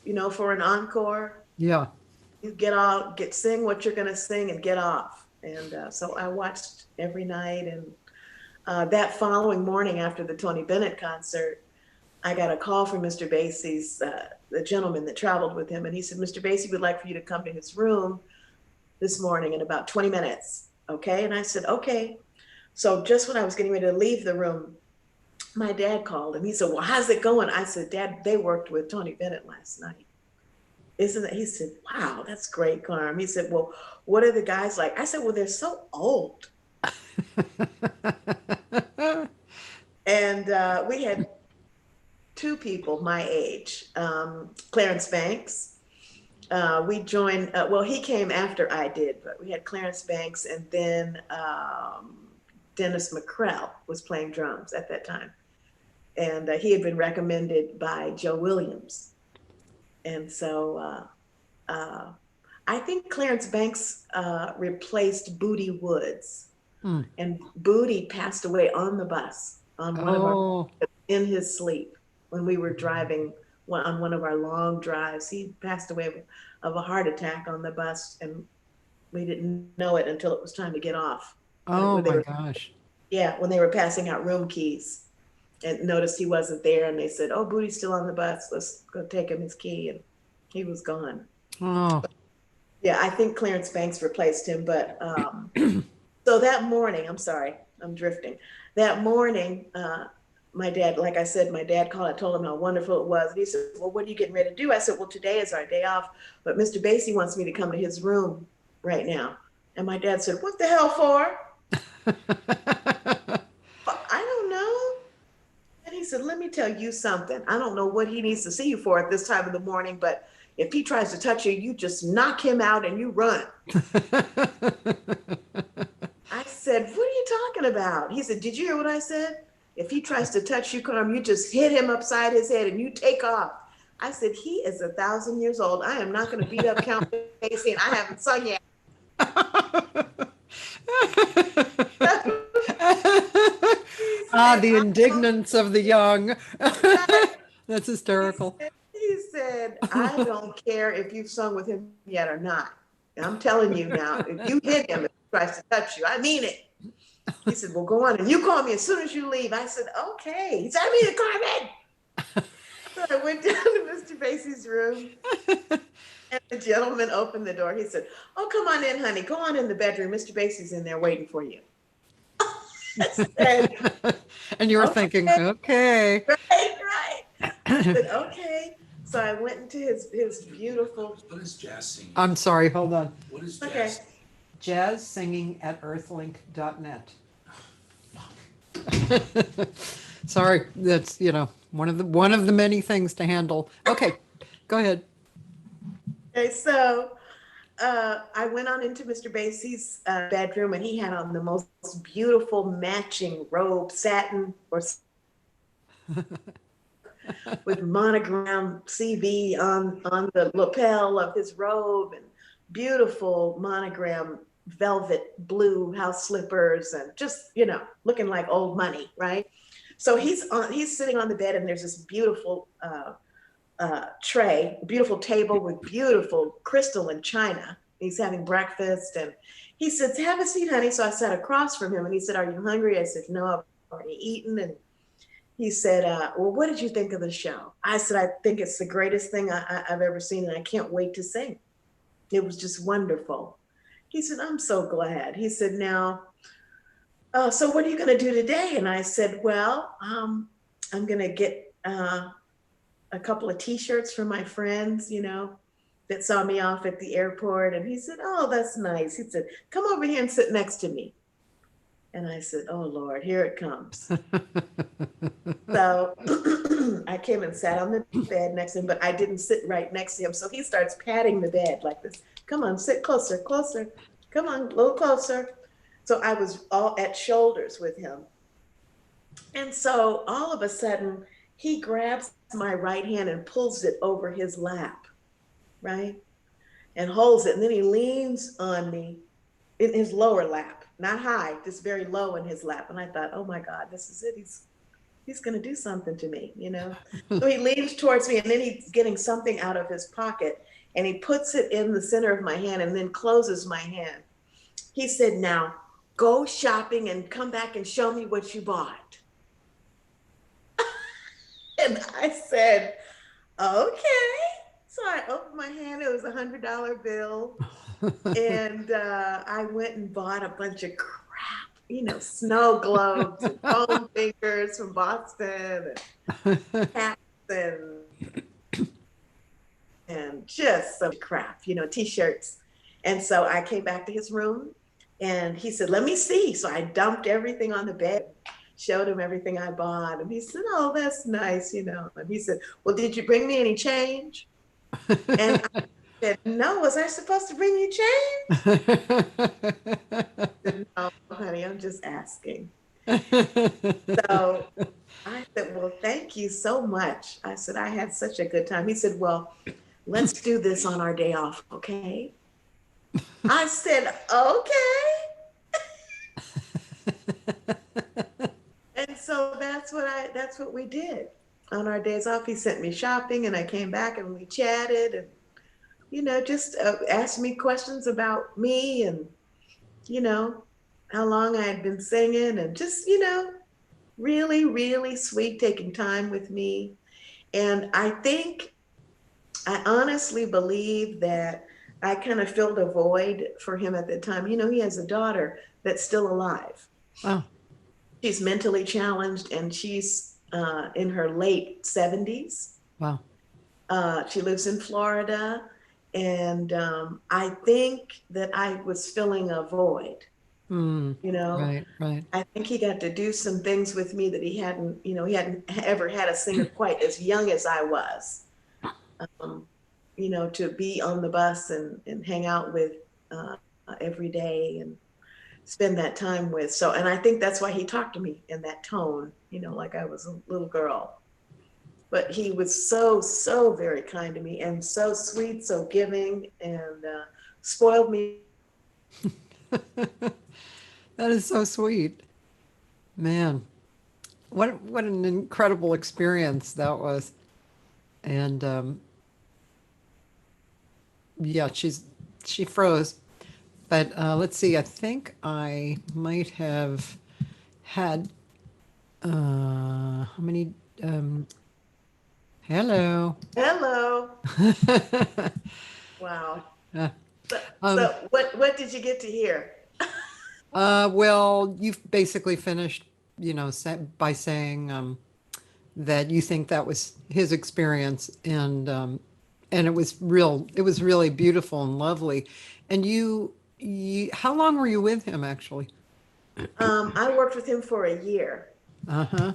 you know, for an encore. Yeah. You sing what you're going to sing and get off. And so I watched every night. And that following morning after the Tony Bennett concert, I got a call from Mr. Basie's, the gentleman that traveled with him. And he said, Mr. Basie would like for you to come to his room this morning in about 20 minutes. Okay. And I said, okay. So just when I was getting ready to leave the room, my dad called and he said, well, how's it going? I said, Dad, they worked with Tony Bennett last night. Isn't it? He said, wow, that's great, Carm. He said, well, what are the guys like? I said, well, they're so old. And we had 2 people my age, Clarence Banks. We joined, well, he came after I did, but we had Clarence Banks, and then Dennis McCrell was playing drums at that time. And he had been recommended by Joe Williams. And so I think Clarence Banks replaced Booty Woods. And Booty passed away on the bus in his sleep when we were driving on one of our long drives. He passed away of a heart attack on the bus, and we didn't know it until it was time to get off. Oh my gosh. Yeah, when they were passing out room keys and noticed he wasn't there, and they said, oh, Booty's still on the bus. Let's go take him his key. And He was gone. Oh, Yeah, I think Clarence Banks replaced him, but so that morning, I'm sorry, I'm drifting. That morning, my dad, like I said, my dad called. I told him how wonderful it was. And he said, well, what are you getting ready to do? I said, well, today is our day off, but Mr. Basie wants me to come to his room right now. And my dad said, what the hell for? I don't know. And he said, let me tell you something. I don't know what he needs to see you for at this time of the morning, but if he tries to touch you, you just knock him out and you run. I said, what are you talking about? He said, did you hear what I said? If he tries to touch you, Carmen, you just hit him upside his head and you take off. I said, he is 1,000 years old. I am not going to beat up Count Basie, and I haven't sung yet. the indignance of the young. That's hysterical. He said, I don't care if you've sung with him yet or not. I'm telling you now, if you hit him, if he tries to touch you, I mean it. He said, well, go on and you call me as soon as you leave. I said, okay. He said, I mean it, Carmen. So I went down to Mr. Basie's room and the gentleman opened the door. He said, oh, come on in, honey. Go on in the bedroom. Mr. Basie's in there waiting for you. And you were thinking, okay. Right. I said, okay. So I went into his beautiful. What is jazz singing? I'm sorry, hold on. What is jazz? Okay. Jazz singing at earthlink.net. Sorry, that's, one of the many things to handle. Okay, go ahead. Okay, so I went on into Mr. Basie's bedroom, and he had on the most beautiful matching robe, satin or with monogram CV on the lapel of his robe, and beautiful monogram velvet blue house slippers, and just looking like old money, right? So he's sitting on the bed, and there's this beautiful tray, beautiful table with beautiful crystal and china. He's having breakfast, and he says, have a seat, honey. So I sat across from him, and he said, are you hungry? I said, no, I've already eaten. And he said, well, what did you think of the show? I said, I think it's the greatest thing I've ever seen, and I can't wait to sing. It was just wonderful. He said, I'm so glad. He said, now, so what are you going to do today? And I said, well, I'm going to get a couple of T-shirts from my friends, that saw me off at the airport. And he said, oh, that's nice. He said, come over here and sit next to me. And I said, oh, Lord, here it comes. So I came and sat on the bed next to him, but I didn't sit right next to him. So he starts patting the bed like this. Come on, sit closer, closer. Come on, a little closer. So I was all at shoulders with him. And so all of a sudden, he grabs my right hand and pulls it over his lap, right? And holds it. And then he leans on me in his lower lap, not high, just very low in his lap. And I thought, oh my God, this is it. He's going to do something to me, So he leans towards me, and then he's getting something out of his pocket, and he puts it in the center of my hand and then closes my hand. He said, now go shopping and come back and show me what you bought. And I said, okay. So I opened my hand. It was a $100 bill. And I went and bought a bunch of crap, snow globes and foam fingers from Boston, and hats and just some crap, T-shirts. And so I came back to his room, and he said, let me see. So I dumped everything on the bed, showed him everything I bought. And he said, oh, that's nice, And he said, well, did you bring me any change? And I said, no, was I supposed to bring you change? I said, no, honey, I'm just asking. So I said, well, thank you so much. I said, I had such a good time. He said, well, let's do this on our day off, okay? I said, okay. And so that's what we did. On our days off, he sent me shopping, and I came back and we chatted, and just asked me questions about me, and how long I had been singing, and just really, really sweet, taking time with me. And I think I honestly believe that I kind of filled a void for him at the time. You know, he has a daughter that's still alive. Oh, She's mentally challenged and she's in her late 70s. wow. She lives in Florida. And I think that I was filling a void, Mm, you know. right, right. I think he got to do some things with me that he hadn't ever had a singer quite as young as I was. You know, to be on the bus and hang out with every day and spend that time with. So, and I think that's why he talked to me in that tone, you know, like I was a little girl. But he was so very kind to me and so sweet, so giving, and spoiled me. That is so sweet. Man, what an incredible experience that was. And yeah, she froze. But let's see, I think I might have had how many hello. Hello. Wow. Uh, So what did you get to hear? well, you've basically finished, you know, by saying that you think that was his experience, and it was real. It was really beautiful and lovely. And how long were you with him actually? I worked with him for a year, Uh-huh.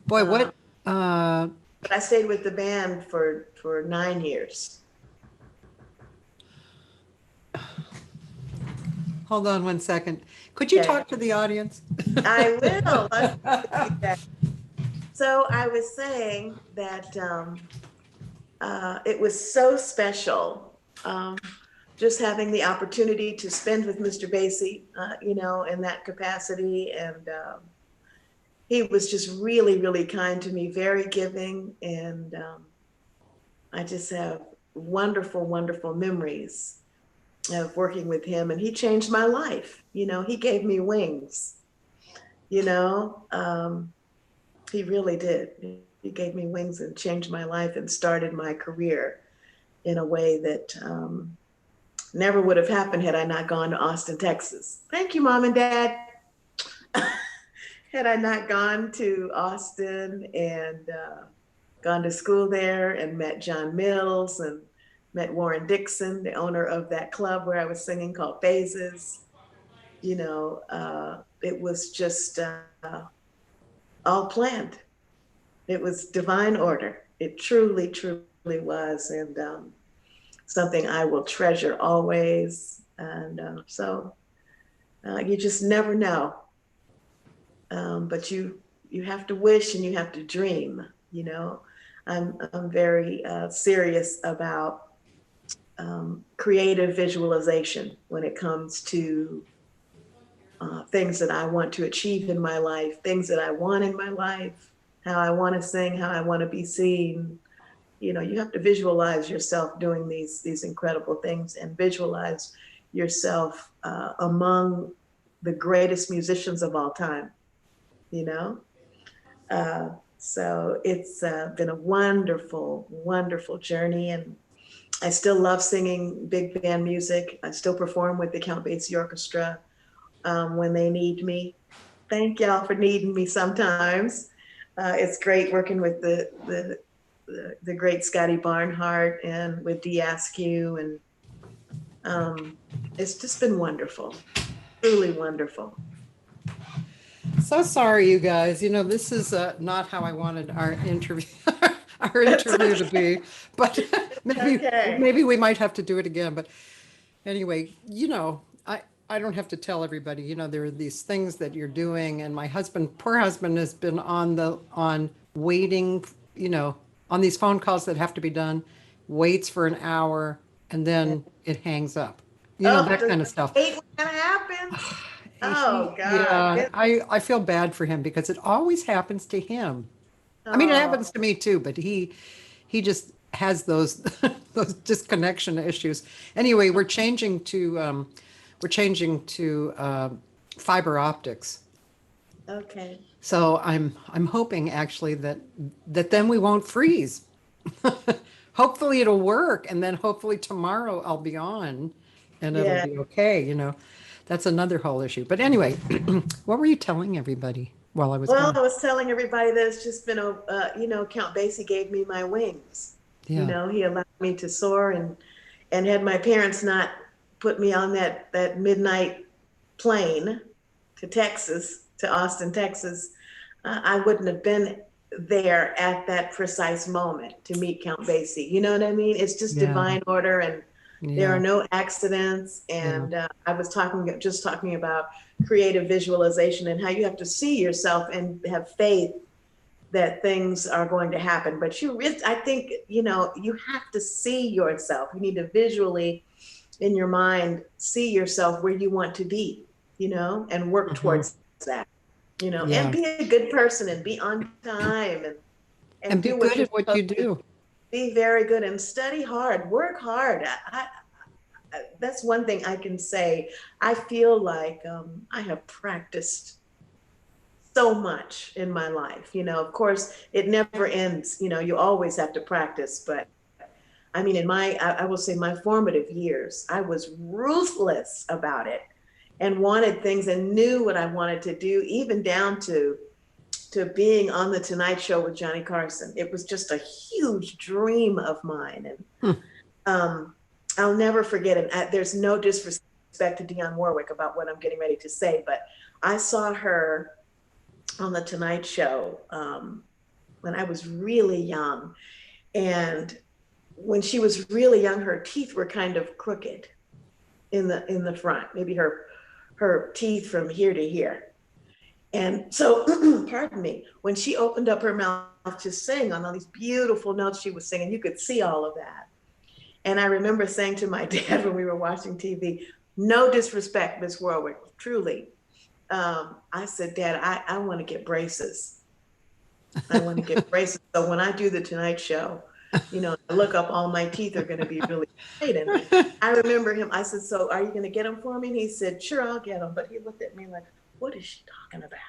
Boy, what? but I stayed with the band for 9 years. Hold on one second. Could you Okay. talk to the audience? I will. So I was saying that it was so special, just having the opportunity to spend with Mr. Basie, you know, in that capacity. And he was just really kind to me, very giving. And I just have wonderful memories of working with him. And he changed my life. You know, he gave me wings, you know. He really did. He gave me wings and changed my life and started my career in a way that never would have happened had I not gone to Austin, Texas. Thank you, Mom and Dad. Had I not gone to Austin and gone to school there and met John Mills and met Warren Dixon, the owner of that club where I was singing called Phases, you know, it was just all planned. It was divine order. It truly was. And something I will treasure always. And so you just never know. But you have to wish and you have to dream, you know. I'm very serious about creative visualization when it comes to things that I want to achieve in my life, things that I want in my life, how I want to sing, how I want to be seen. You know, you have to visualize yourself doing these incredible things and visualize yourself among the greatest musicians of all time, you know? So it's been a wonderful journey. And I still love singing big band music. I still perform with the Count Basie Orchestra when they need me. Thank y'all for needing me sometimes. It's great working with the great Scotty Barnhart and with Dee Askew, and it's just been wonderful, truly wonderful. So sorry, you guys. You know, this is not how I wanted our interview to be, but maybe we might have to do it again. But anyway, you know, I don't have to tell everybody, you know, there are these things that you're doing, and my poor husband has been on waiting, you know, on these phone calls that have to be done, waits for an hour, and then it hangs up, you know, that kind of stuff. Hate when that happens. Oh God. Yeah, I feel bad for him because it always happens to him. I mean, it happens to me too, but he just has those those disconnection issues. Anyway, we're changing to fiber optics. Okay. So I'm hoping actually that then we won't freeze hopefully it'll work. And then hopefully tomorrow I'll be on and it'll Yeah. be okay. That's another whole issue. But anyway, what were you telling everybody while I was Well, gone? I was telling everybody that it's just been Count Basie gave me my wings. Yeah. He allowed me to soar, and had my parents not put me on that midnight plane to Texas, to Austin, Texas, I wouldn't have been there at that precise moment to meet Count Basie. You know what I mean? It's just Yeah. divine order, and there Yeah. are no accidents. And I was just talking about creative visualization and how you have to see yourself and have faith that things are going to happen. But I think, you have to see yourself. You need to visually in your mind, see yourself where you want to be, and work towards that, and be a good person and be on time And be do good at what you supposed to do. be very good and study hard, work hard. That's one thing I can say. I feel like I have practiced so much in my life. Of course, it never ends. You always have to practice. But I mean, I will say my formative years, I was ruthless about it and wanted things and knew what I wanted to do, even down to being on the Tonight Show with Johnny Carson. It was just a huge dream of mine. And I'll never forget it. There's no disrespect to Dionne Warwick about what I'm getting ready to say, but I saw her on the Tonight Show when I was really young. And when she was really young, her teeth were kind of crooked in the front, maybe her teeth from here to here. And so, pardon me, when she opened up her mouth to sing on all these beautiful notes she was singing, you could see all of that. And I remember saying to my dad when we were watching TV, no disrespect, Miss Warwick, truly. I said, Dad, I want to get braces. I want to get braces. So when I do the Tonight Show, I look up, all my teeth are going to be really straight. And I remember him, I said, so are you going to get them for me? And he said, sure, I'll get them. But he looked at me like, what is she talking about?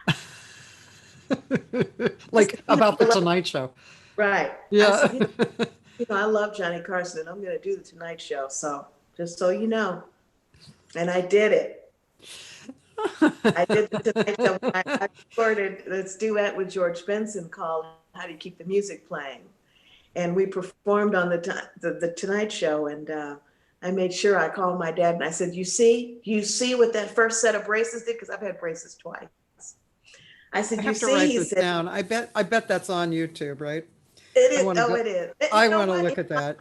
Like about the Tonight Show. Right. Yeah. I said, I love Johnny Carson and I'm going to do the Tonight Show. So just so you know. And I did it. I did the Tonight Show. I recorded this duet with George Benson called How Do You Keep the Music Playing? And we performed on the Tonight Show. And I made sure I called my dad and I said, you see what that first set of braces did? Because I've had braces twice. I said, I you have to see, write he this said, down. I bet that's on YouTube, right? it is. I wanna It is. I You know want to what? look at that.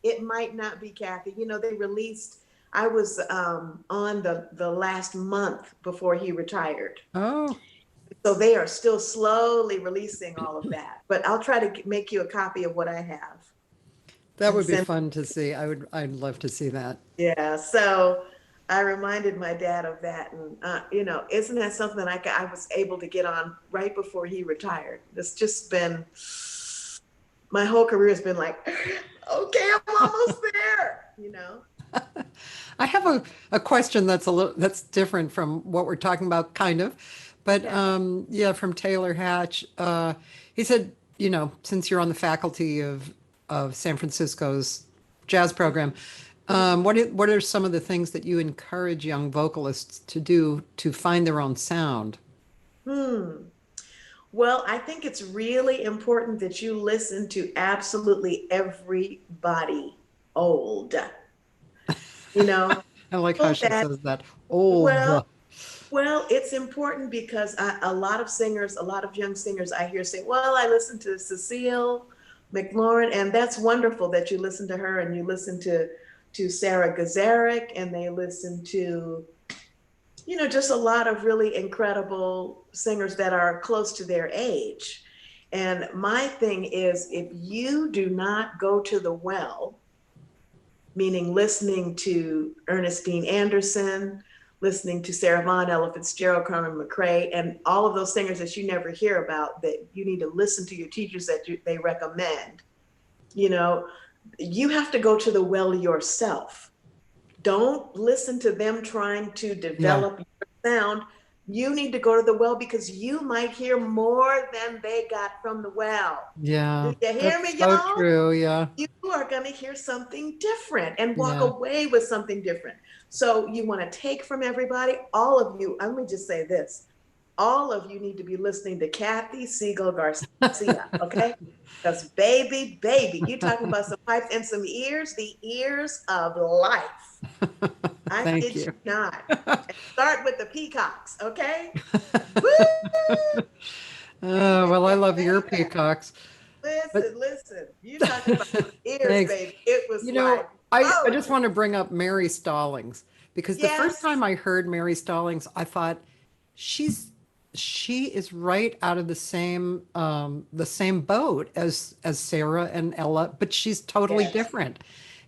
It might not be, Cathy. They released, I was on the last month before he retired. Oh, So they are still slowly releasing all of that. But I'll try to make you a copy of what I have. that would be fun to see. I'd love to see that. Yeah. So I reminded my dad of that. And, isn't that something that I was able to get on right before he retired? It's just been, my whole career has been like, okay, I'm almost there, I have a question that's different from what we're talking about, kind of. But from Taylor Hatch. He said, since you're on the faculty of San Francisco's jazz program, what are some of the things that you encourage young vocalists to do to find their own sound? Well, I think it's really important that you listen to absolutely everybody old. I like how she says that. Old. Well, it's important because a lot of young singers I hear say, well, I listen to Cecile McLaurin, and that's wonderful that you listen to her and you listen to Sarah Gazarick, and they listen to, just a lot of really incredible singers that are close to their age. And my thing is, if you do not go to the well, meaning listening to Ernestine Anderson, listening to Sarah Vaughan, Ella Fitzgerald, Carmen McRae, and all of those singers that you never hear about, that you need to listen to your teachers that they recommend. You have to go to the well yourself. Don't listen to them trying to develop your sound. You need to go to the well because you might hear more than they got from the well. Yeah. Do you hear That's me, so y'all? true. Yeah. You are going to hear something different and walk Yeah. away with something different. So you want to take from everybody, all of you. Let me just say this. All of you need to be listening to Cathy Segal-Garcia, okay? Because baby, you talking about some pipes and some ears, the ears of life. I Thank kid you. you not. And start with the peacocks, okay? Woo! Oh, well, I love your peacocks. Listen. You talking about some ears, Thanks. baby. It was You know, like, I whoa. just want to bring up Mary Stallings because the first Yes. time I heard Mary Stallings, I thought she is right out of the same boat as Sarah and Ella, but she's totally Yes. different.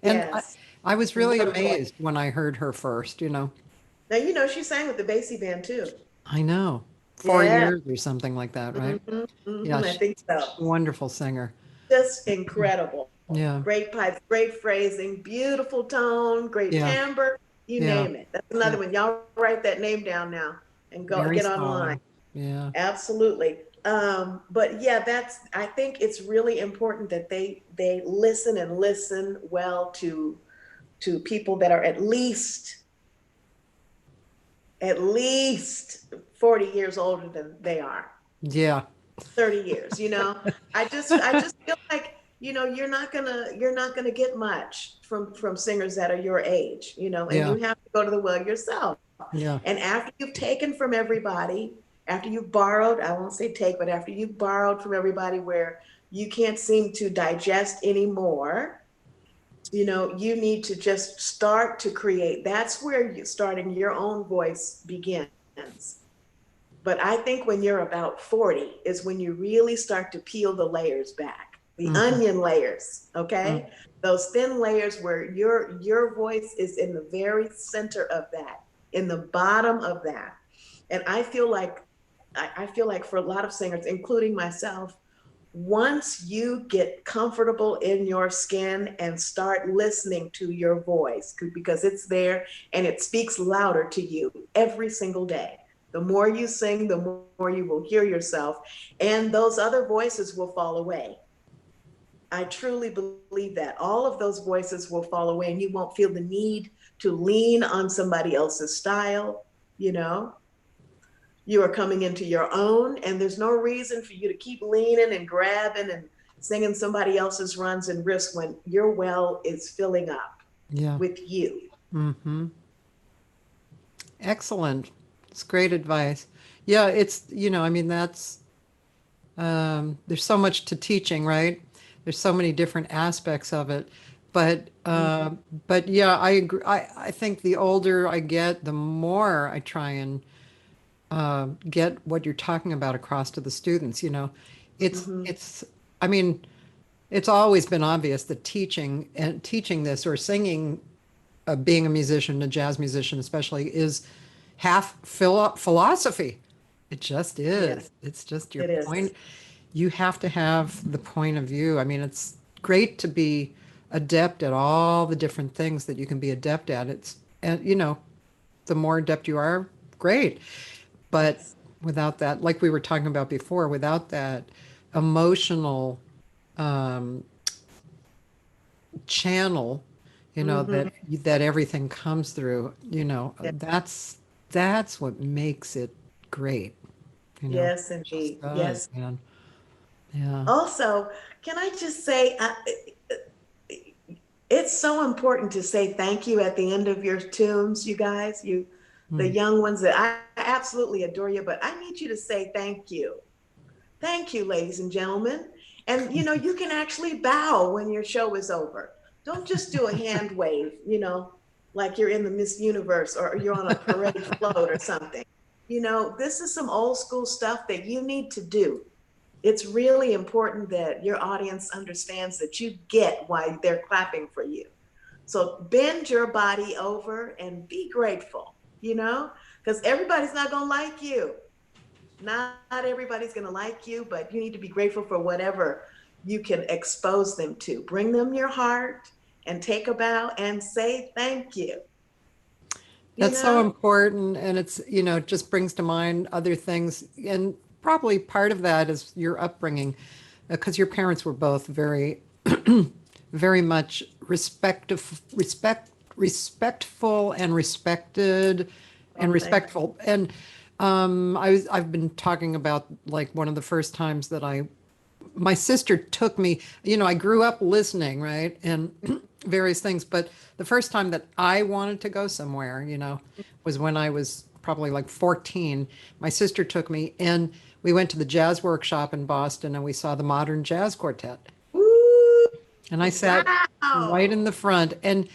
And Yes. I was really No voice. amazed when I heard her first, you know. Now, she sang with the Basie Band too. I know. 4 Yeah. years or something like that, right? Yeah, I think so. wonderful singer. Just incredible. Yeah. Great pipes, great phrasing, beautiful tone, great Yeah. timbre, you Yeah. name it. That's another Yeah. one. Y'all write that name down now and go Mary get Stallings. online. Yeah. Absolutely. But yeah, I think it's really important that they listen and listen well to people that are at least 40 years older than they are. Yeah. 30 years, I just feel like, you're not gonna get much from singers that are your age, and Yeah. you have to go to the well yourself. Yeah. And after you've taken from everybody, after you've borrowed, I won't say take, but after you've borrowed from everybody where you can't seem to digest anymore, you need to just start to create. That's where you starting your own voice begins. But I think when you're about 40 is when you really start to peel the layers back, the onion layers, okay? Those thin layers where your voice is in the very center of that, in the bottom of that. And I feel like for a lot of singers, including myself, once you get comfortable in your skin and start listening to your voice, because it's there and it speaks louder to you every single day. The more you sing, the more you will hear yourself, and those other voices will fall away. I truly believe that. All of those voices will fall away, and you won't feel the need to lean on somebody else's style, You are coming into your own, and there's no reason for you to keep leaning and grabbing and singing somebody else's runs and riffs when your well is filling up with you. Mm-hmm. Excellent. It's great advice. Yeah, it's, that's, there's so much to teaching, right? There's so many different aspects of it. But yeah, I agree. I think the older I get, the more I try and get what you're talking about across to the students. It's always been obvious that teaching this or singing, being a musician, a jazz musician especially, is half philosophy. It just is. Yes. It's just your point. You have to have the point of view. It's great to be adept at all the different things that you can be adept at. The more adept you are, great. But without that, like we were talking about before, without that emotional channel, that everything comes through, that's what makes it great. Yes, indeed. Yes. Man. Yeah. Also, can I just say, it's so important to say thank you at the end of your tunes, you guys, the young ones that I absolutely adore you, but I need you to say thank you. Thank you, ladies and gentlemen. And, you can actually bow when your show is over. Don't just do a hand wave, like you're in the Miss Universe or you're on a parade float or something. This is some old school stuff that you need to do. It's really important that your audience understands that you get why they're clapping for you. So bend your body over and be grateful, because everybody's not going to like you. Not everybody's going to like you, but you need to be grateful for whatever you can expose them to. Bring them your heart and take a bow and say thank you. That's so important, and it's, it just brings to mind other things, and probably part of that is your upbringing, because your parents were both very, very much respectful and respected and respectful. And I've been talking about like one of the first times that my sister took me, I grew up listening, right? And various things, but the first time that I wanted to go somewhere, was when I was probably like 14. My sister took me and we went to the jazz workshop in Boston and we saw the Modern Jazz Quartet. Ooh, And I sat right in the front. And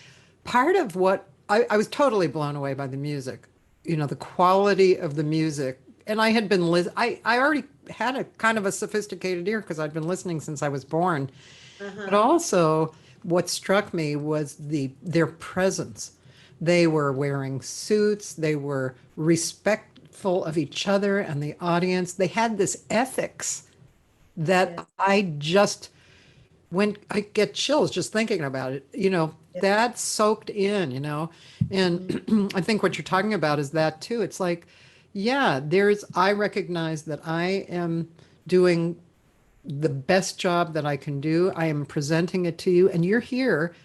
part of what I was totally blown away by the music, the quality of the music. And I had been, I already had a kind of a sophisticated ear because I'd been listening since I was born. But also what struck me was their presence. They were wearing suits. They were respectful of each other and the audience. They had this ethics that I get chills just thinking about it, that soaked in, and I think what you're talking about is that too. It's like, I recognize that I am doing the best job that I can do. I am presenting it to you and you're here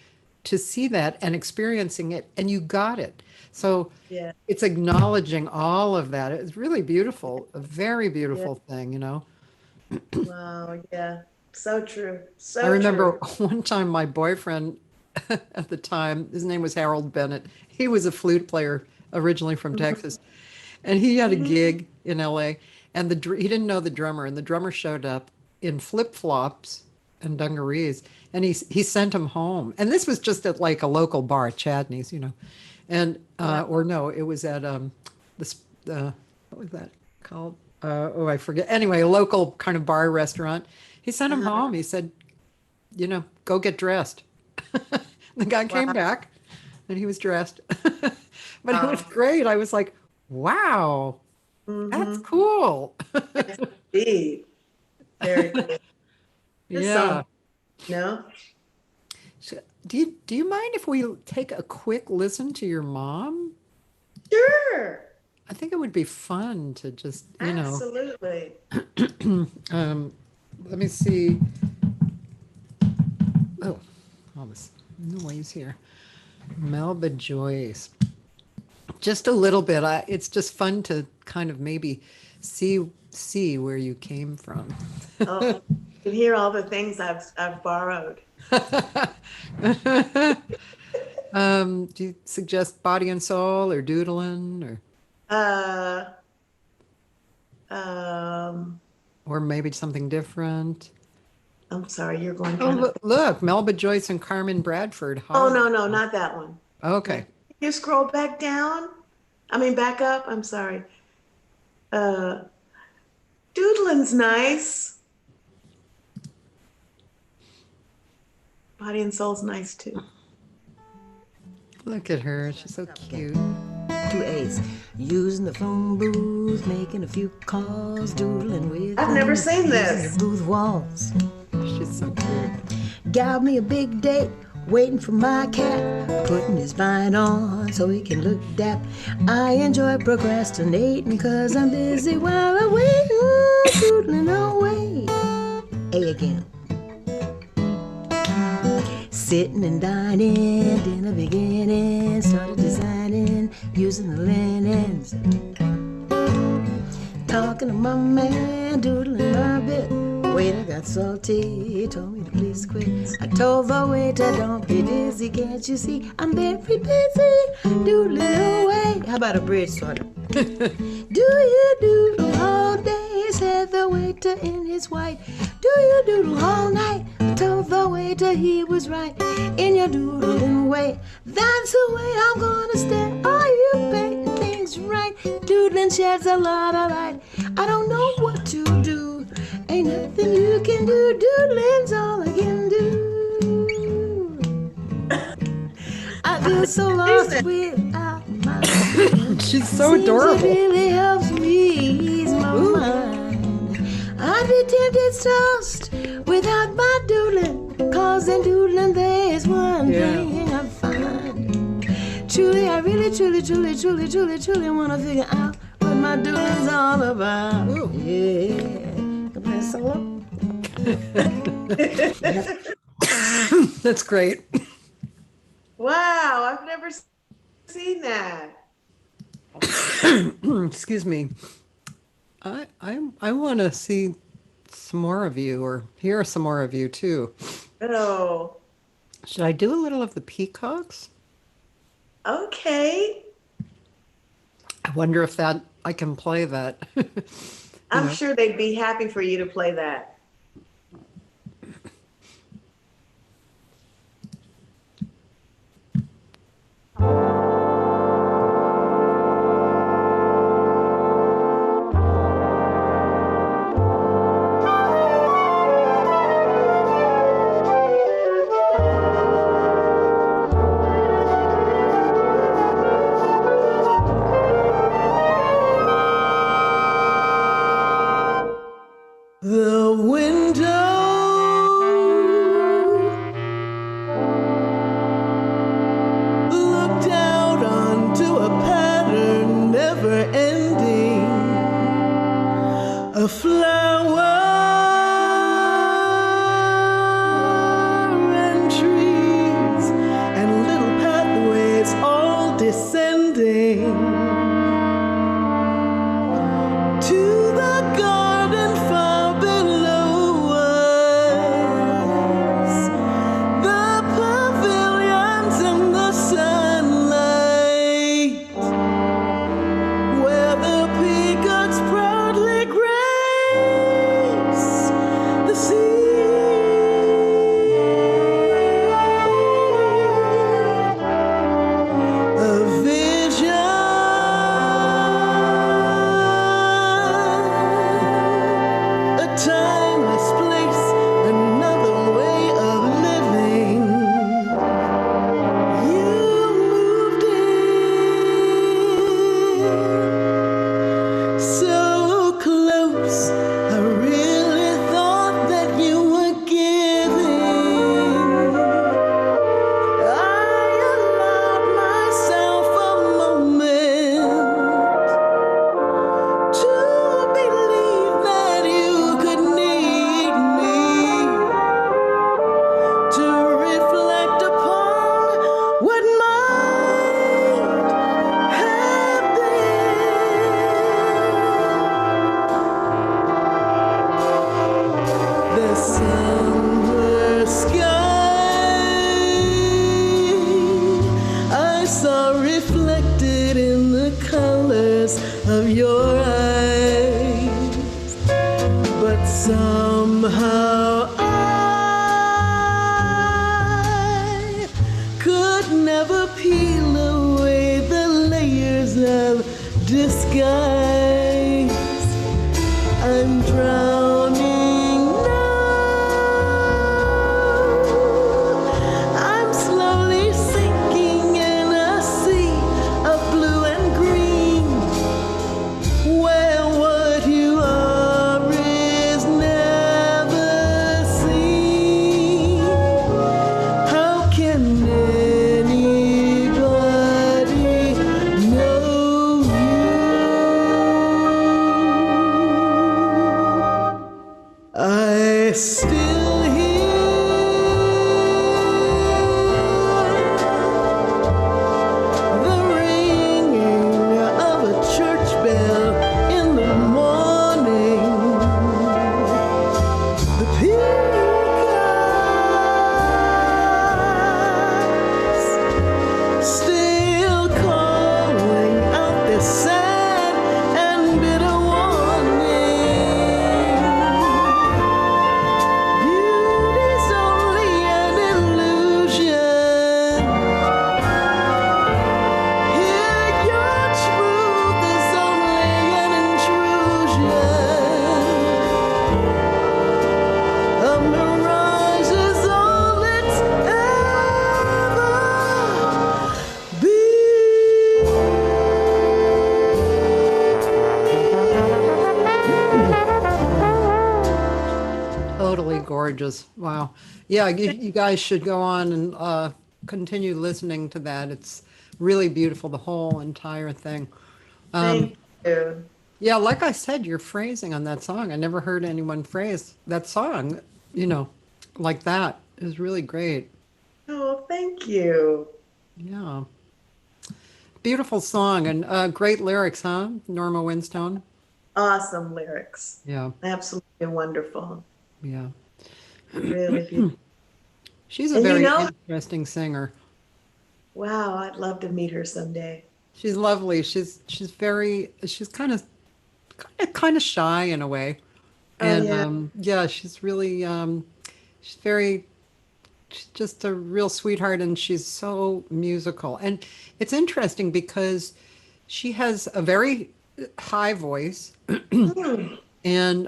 to see that and experiencing it, and you got it. So it's acknowledging all of that. It's really beautiful, a very beautiful thing, Wow, yeah. So true. So I remember true. one time my boyfriend at the time, his name was Harold Bennett. He was a flute player originally from Texas. And he had a gig in LA, and he didn't know the drummer, and the drummer showed up in flip-flops and dungarees, and he sent him home. And this was just at like a local bar, Chadney's, and or no, it was at what was that called? I forget. Anyway, a local kind of bar restaurant. He sent him home. He said, go get dressed. The guy came back, and he was dressed. But it was great. I was like, wow, that's cool. That's deep. Very good. Yeah. No? So, do you mind if we take a quick listen to your mom? Sure. I think it would be fun to just, Absolutely. Let me see. Oh, all this noise here. Melba Joyce. Just a little bit. It's just fun to kind of maybe see where you came from. Oh, you can hear all the things I've borrowed. Do you suggest Body and Soul or Doodlin' or maybe something different? I'm sorry, you're going. Look, Melba Joyce and Carmen Bradford. Oh no, not that one. Okay. You scroll back down. Back up. I'm sorry. Doodlin's nice. Body and Soul's nice too. Look at her. She's so cute. 2 A's. Using the phone booth, making a few calls, doodling with. I've never seen this. Booth walls. She's so cute. Got me a big date, waiting for my cat, putting his vine on so he can look dap. I enjoy procrastinating cause I'm busy while I wait, doodling away. A again. Sitting and dining, dinner beginning, started designing, using the linens. Talking to my man, doodling my bit. Waiter got salty, he told me to please quit. I told the waiter, don't be dizzy, can't you see? I'm very busy, doodling away. How about a bridge sort of? Do you doodle all day, said the waiter in his white. Do you doodle all night? I told the waiter he was right. In your doodling way, that's the way I'm gonna stay. Are you painting things right? Doodling sheds a lot of light. I don't know what to do. Ain't nothing you can do. Doodling's all I can do. I feel so lost without my mind. She's so adorable. It really helps me ease my mind. I'd be tempted toast without my doodling, cause in doodling there's one thing I find. Truly, I really truly wanna figure out what my doodle's all about. Ooh. Yeah. Can I play a solo? That's great. Wow, I've never seen that. Excuse me. I want to see some more of you or hear some more of you too. Oh, Should I do a little of the Peacocks? okay. I wonder if that I can play that. I'm sure they'd be happy for you to play that. The window looked out onto a pattern never ending, a flower and trees and little pathways all descending to the garden far below us, the pavilions in the sunlight, where the peacocks proudly grace the sea. A vision, a timeless place, another way of living. You moved in so close, I really thought that you were giving. I allowed myself a moment to believe that you could need me, to reflect upon what might have been. The summer sky I saw reflected in the colors of your eyes, but somehow I could never peel away the layers of disguise. I'm drowning now. I'm slowly sinking in a sea of blue and green, where what you are is never seen. How can anybody know you? I still hear the ringing of a church bell in the morning. The peacocks still calling out their sad and bitter warning. Beauty's only an illusion. Here your truth is only an intrusion. A mirage is all it's ever Totally gorgeous. Wow. Yeah, you guys should go on and continue listening to that. It's really beautiful, the whole entire thing. Thank you. Yeah, like I said, your phrasing on that song, I never heard anyone phrase that song, you know, like that. It was really great. Oh, thank you. Yeah. Beautiful song and great lyrics, huh? Norma Winstone. Awesome lyrics. Yeah, Absolutely wonderful. yeah. Really beautiful. She's a And you very know, interesting singer. wow, I'd love to meet her someday. She's lovely. She's kind of shy in a way. Oh, And yeah. yeah, she's really she's very she's just a real sweetheart and she's so musical. And it's interesting because she has a very high voice Hmm. and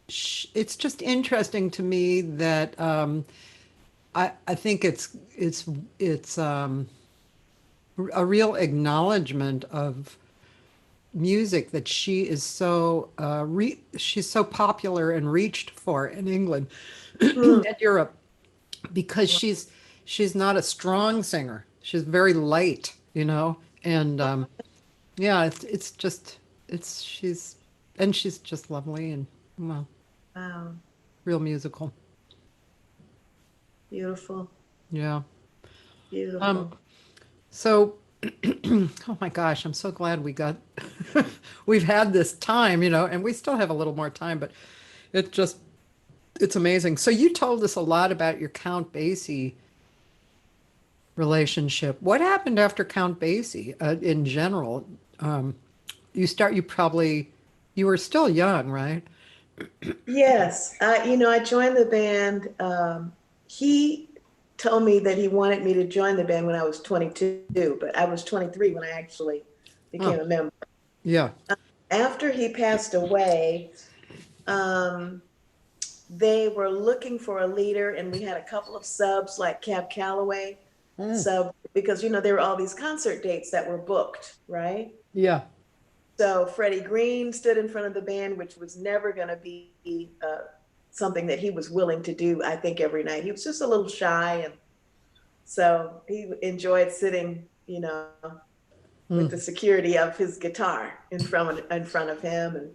it's just interesting to me that I think it's a real acknowledgement of music that she is so she's so popular and reached for in England Hmm. and Europe because she's not a strong singer. She's very light, you know, and yeah, it's just she's just lovely and well, Wow, real musical. beautiful, Yeah. beautiful. So, oh my gosh, I'm so glad we've had this time, you know, and we still have a little more time, but it just, it's amazing. So you told us a lot about your Count Basie relationship. What happened after Count Basie, in general? You were still young, right? Yes, I joined the band. He told me that he wanted me to join the band when I was 22, but I was 23 when I actually became Oh, a member. yeah. After he passed away, um, they were looking for a leader, and we had a couple of subs like Cab Calloway Mm, sub because there were all these concert dates that were booked, right? yeah. So Freddie Green stood in front of the band, which was never going to be something that he was willing to do, I think, every night. He was just a little shy. And so he enjoyed sitting, with Mm. the security of his guitar in front of him. And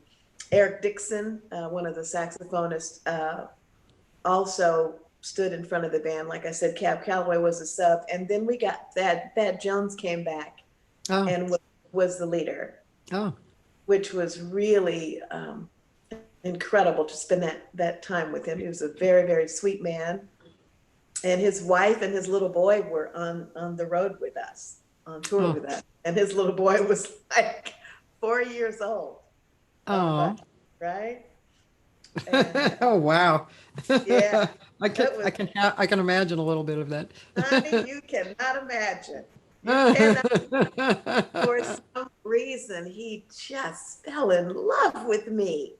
Eric Dixon, one of the saxophonists, also stood in front of the band. Like I said, Cab Calloway was a sub. And then we got Thad Jones came back Oh, and was the leader, oh, which was really incredible to spend that time with him. He was a very, very sweet man. And his wife and his little boy were on the road with us, on tour oh, with us. And his little boy was like 4 years old on the oh. bus, right? And Oh, wow. yeah, I I can imagine a little bit of that. honey, you cannot imagine. You cannot. For some reason, he just fell in love with me.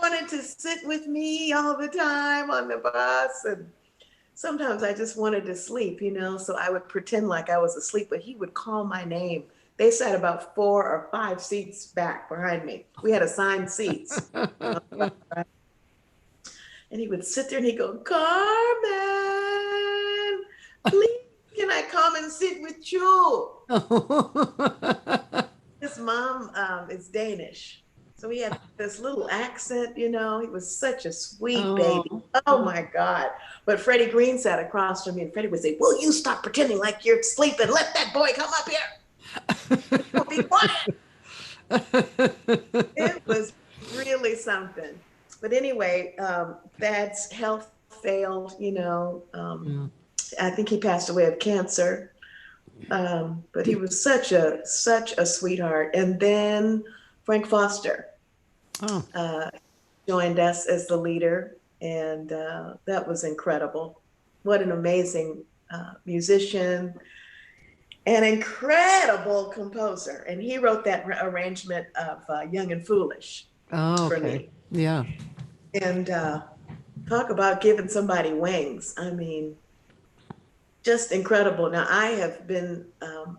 Wanted to sit with me all the time on the bus, and sometimes I just wanted to sleep, so I would pretend like I was asleep, but he would call my name. They sat about 4 or 5 seats back behind me. We had assigned seats. And he would sit there and he'd go, Carmen, please, can I come and sit with you? His mom is Danish. So he had this little accent, He was such a sweet baby. Oh, Oh my God. But Freddie Green sat across from me, and Freddie would say, will you stop pretending like you're sleeping? Let that boy come up here. Be quiet. It was really something. But anyway, Thad's health failed, yeah. I think he passed away of cancer. But he was such a sweetheart. And then Frank Foster Oh, joined us as the leader, and that was incredible. What an amazing musician, an incredible composer. And he wrote that arrangement of Young and Foolish oh, for okay. me. Yeah. And talk about giving somebody wings. I mean, just incredible. Now, I have been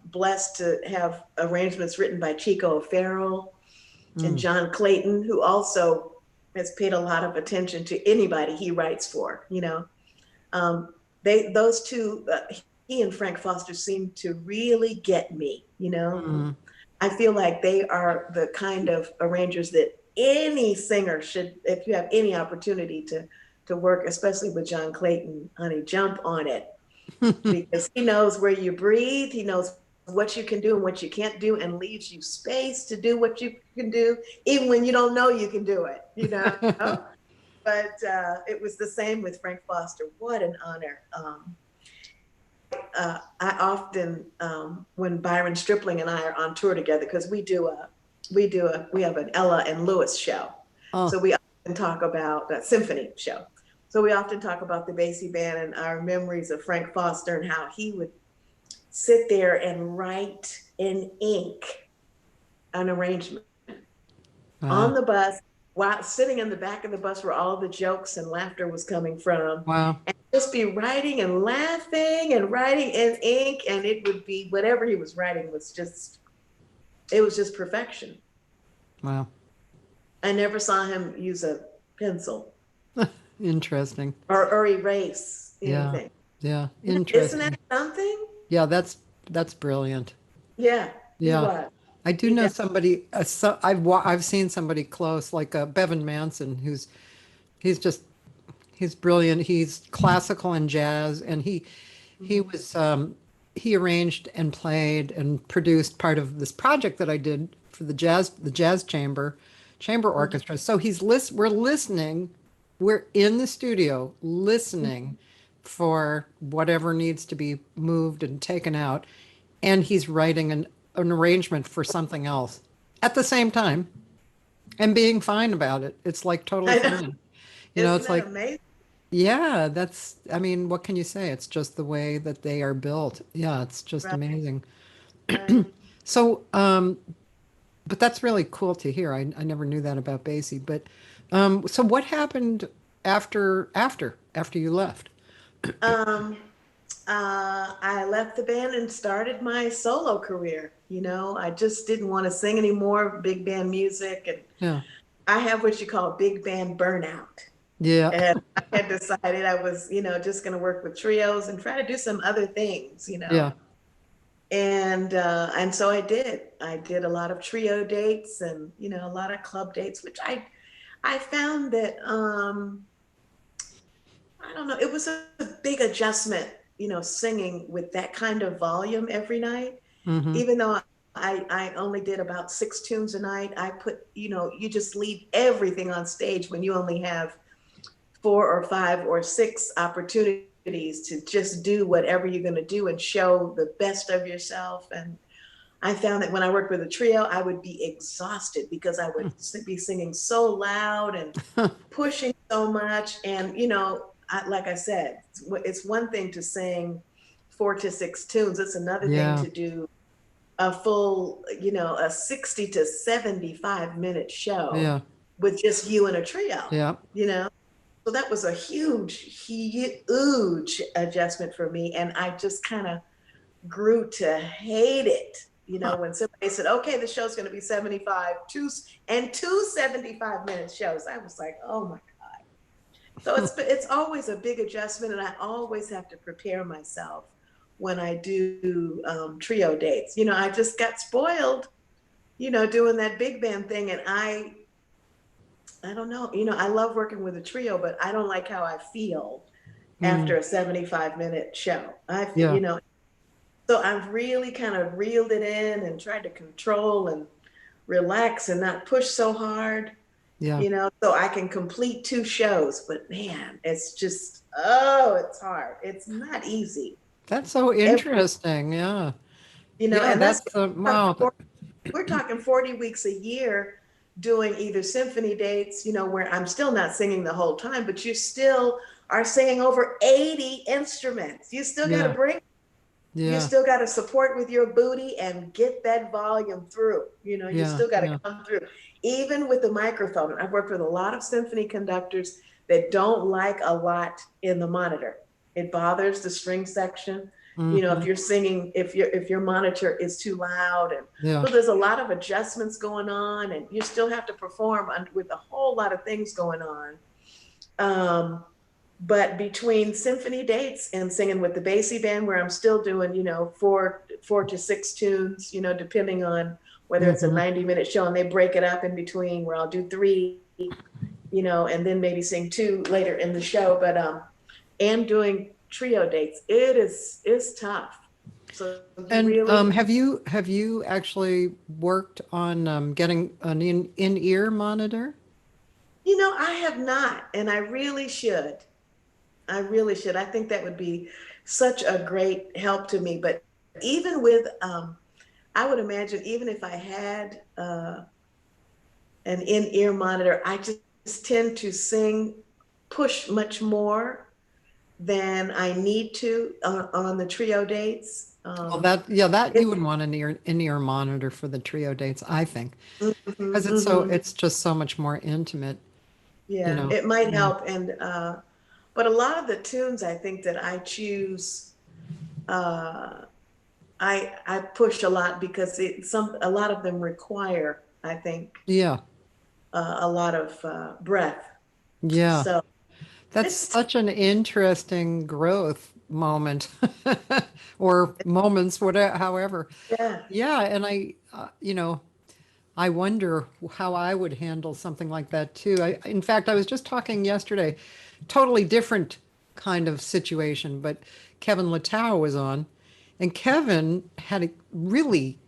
blessed to have arrangements written by Chico O'Farrell and Mm. John Clayton, who also has paid a lot of attention to anybody he writes for, those two, he and Frank Foster seem to really get me, you know. Mm-hmm. I feel like they are the kind of arrangers that any singer should, if you have any opportunity to work, especially with John Clayton, honey, jump on it. Because he knows where you breathe, he knows what you can do and what you can't do, and leaves you space to do what you can do, even when you don't know you can do it, you know? But it was the same with Frank Foster. What an honor. I often, when Byron Stripling and I are on tour together, because we have an Ella and Lewis show. Oh. So we often talk about that symphony show. So we often talk about the Basie Band and our memories of Frank Foster and how he would sit there and write in ink an arrangement on the bus, while sitting in the back of the bus where all the jokes and laughter was coming from. Wow. And just be writing and laughing and writing in ink, and it would be whatever he was writing was just, it was just perfection. Wow. I never saw him use a pencil. Interesting. Or erase anything. Yeah. Interesting. Isn't that something? Yeah, that's brilliant. Yeah. Yeah. I do know somebody. I've seen somebody close, like Bevan Manson, he's brilliant. He's classical and jazz, and he arranged and played and produced part of this project that I did for the jazz chamber orchestra. So we're listening. We're in the studio listening for whatever needs to be moved and taken out, and he's writing an arrangement for something else at the same time and being fine about it. It's like totally fine. It's like amazing? Yeah, what can you say? It's just the way that they are built. Yeah, it's just amazing. So, but that's really cool to hear. I never knew that about Basie. But so what happened after you left? I left the band and started my solo career. I just didn't want to sing anymore, big band music. And I have what you call big band burnout. Yeah. And I had decided I was, just going to work with trios and try to do some other things, Yeah. And so I did. I did a lot of trio dates and, a lot of club dates, which I found that, I don't know, it was a big adjustment, singing with that kind of volume every night. Mm-hmm. Even though I only did about 6 tunes a night, I put, you just leave everything on stage when you only have 4 or 5 or 6 opportunities to just do whatever you're going to do and show the best of yourself. And I found that when I worked with a trio, I would be exhausted because I would be singing so loud and pushing so much. And, like I said, it's one thing to sing 4 to 6 tunes. It's another thing to do a full, a 60 to 75 minute show with just you and a trio, So that was a huge adjustment for me. And I just kind of grew to hate it. When somebody said, okay, the show's going to be 2 75-minute shows, I was like, oh my God. So it's always a big adjustment. And I always have to prepare myself when I do trio dates. I just got spoiled, doing that big band thing. And I don't know, I love working with a trio, but I don't like how I feel after a 75-minute show. I feel, so I've really kind of reeled it in and tried to control and relax and not push so hard, so I can complete 2 shows. But man, it's just, it's hard. It's not easy. That's so interesting. And that's wow. We're talking 40 weeks a year doing either symphony dates, where I'm still not singing the whole time, but you still are singing over 80 instruments. You still got to bring, you still got to support with your booty and get that volume through. You still got to come through. Even with the microphone, I've worked with a lot of symphony conductors that don't like a lot in the monitor. It bothers the string section. If you're singing, if your monitor is too loud, and so there's a lot of adjustments going on, and you still have to perform with a whole lot of things going on. but between symphony dates and singing with the Basie band, where I'm still doing, four to six tunes, depending on whether it's a 90-minute show, and they break it up in between, where I'll do 3, and then maybe sing 2 later in the show. But and doing trio dates, it's tough. So And really, have you actually worked on getting an in-ear monitor? I have not, and I really should. I really should. I think that would be such a great help to me. But even with, I would imagine, even if I had an in-ear monitor, I just tend to push much more than I need to on the trio dates. Well, that you wouldn't want an in-ear monitor for the trio dates, I think, because it's just so much more intimate. Yeah, it might help. And but a lot of the tunes I think that I choose, I push a lot because a lot of them require, I think, a lot of breath. Yeah. So that's such an interesting growth moment or moments, whatever, however. Yeah. Yeah. And I wonder how I would handle something like that too. In fact, I was just talking yesterday, totally different kind of situation, but Kevin Littau was on, and Kevin had a really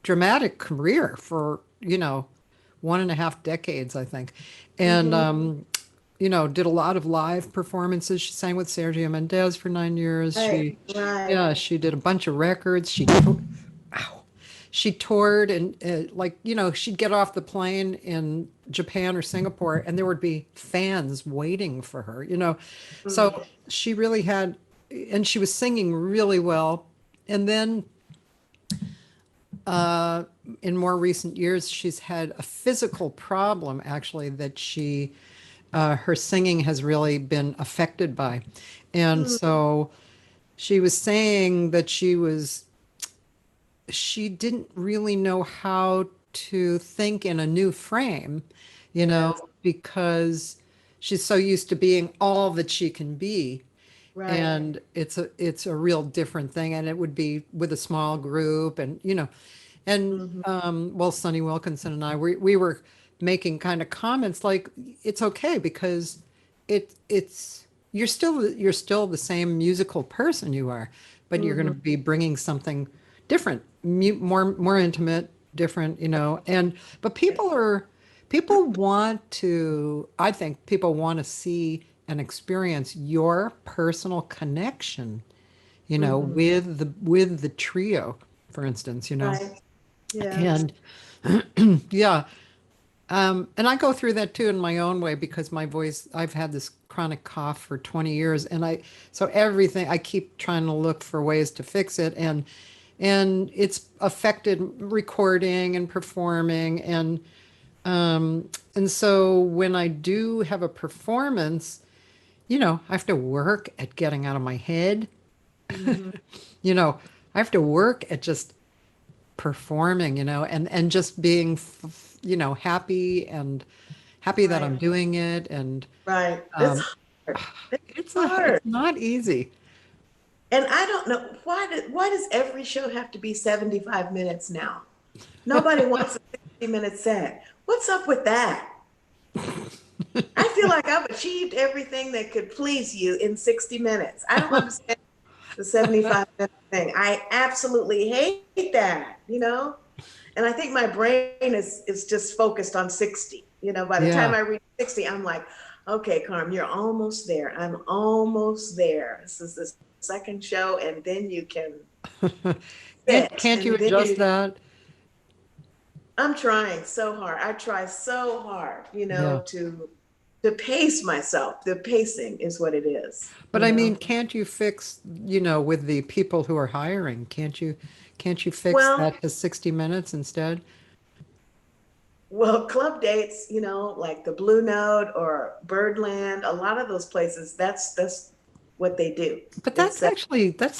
dramatic career for, 1.5 decades, I think. And, did a lot of live performances. She sang with Sergio Mendes for 9 years. Right. She did a bunch of records. She toured and she'd get off the plane in Japan or Singapore and there would be fans waiting for her, So she really had, and she was singing really well. And then in more recent years, she's had a physical problem, actually, that her singing has really been affected by. And so she was saying that she didn't really know how to think in a new frame, because she's so used to being all that she can be. Right. And it's a real different thing. And it would be with a small group and, Sonny Wilkinson and I, we were making kind of comments like, it's okay because you're still the same musical person you are, but you're going to be bringing something different, more intimate, different, but people want to, I think people want to see and experience your personal connection, with the trio, for instance, Right. Yeah. And and I go through that too in my own way because my voice, I've had this chronic cough for 20 years so everything, I keep trying to look for ways to fix it. And it's affected recording and performing. And so when I do have a performance, I have to work at getting out of my head. I have to work at just performing, and just being, happy that I'm doing it. And Right. It's hard. It's not easy. And I don't know why does every show have to be 75 minutes now? Nobody wants a 60-minute set. What's up with that? I feel like I've achieved everything that could please you in 60 minutes. I don't understand the 75-minute thing. I absolutely hate that, And I think my brain is just focused on 60. By the time I reach 60, I'm like, okay, Carmen, you're almost there. I'm almost there. This is the second show, and then you can. Can't you adjust that? I'm trying so hard. I try so hard, to pace myself. The pacing is what it is. But I mean, can't you fix, with the people who are hiring? Can't you fix that to 60 minutes instead? Well, club dates, like the Blue Note or Birdland, a lot of those places, that's what they do. But that's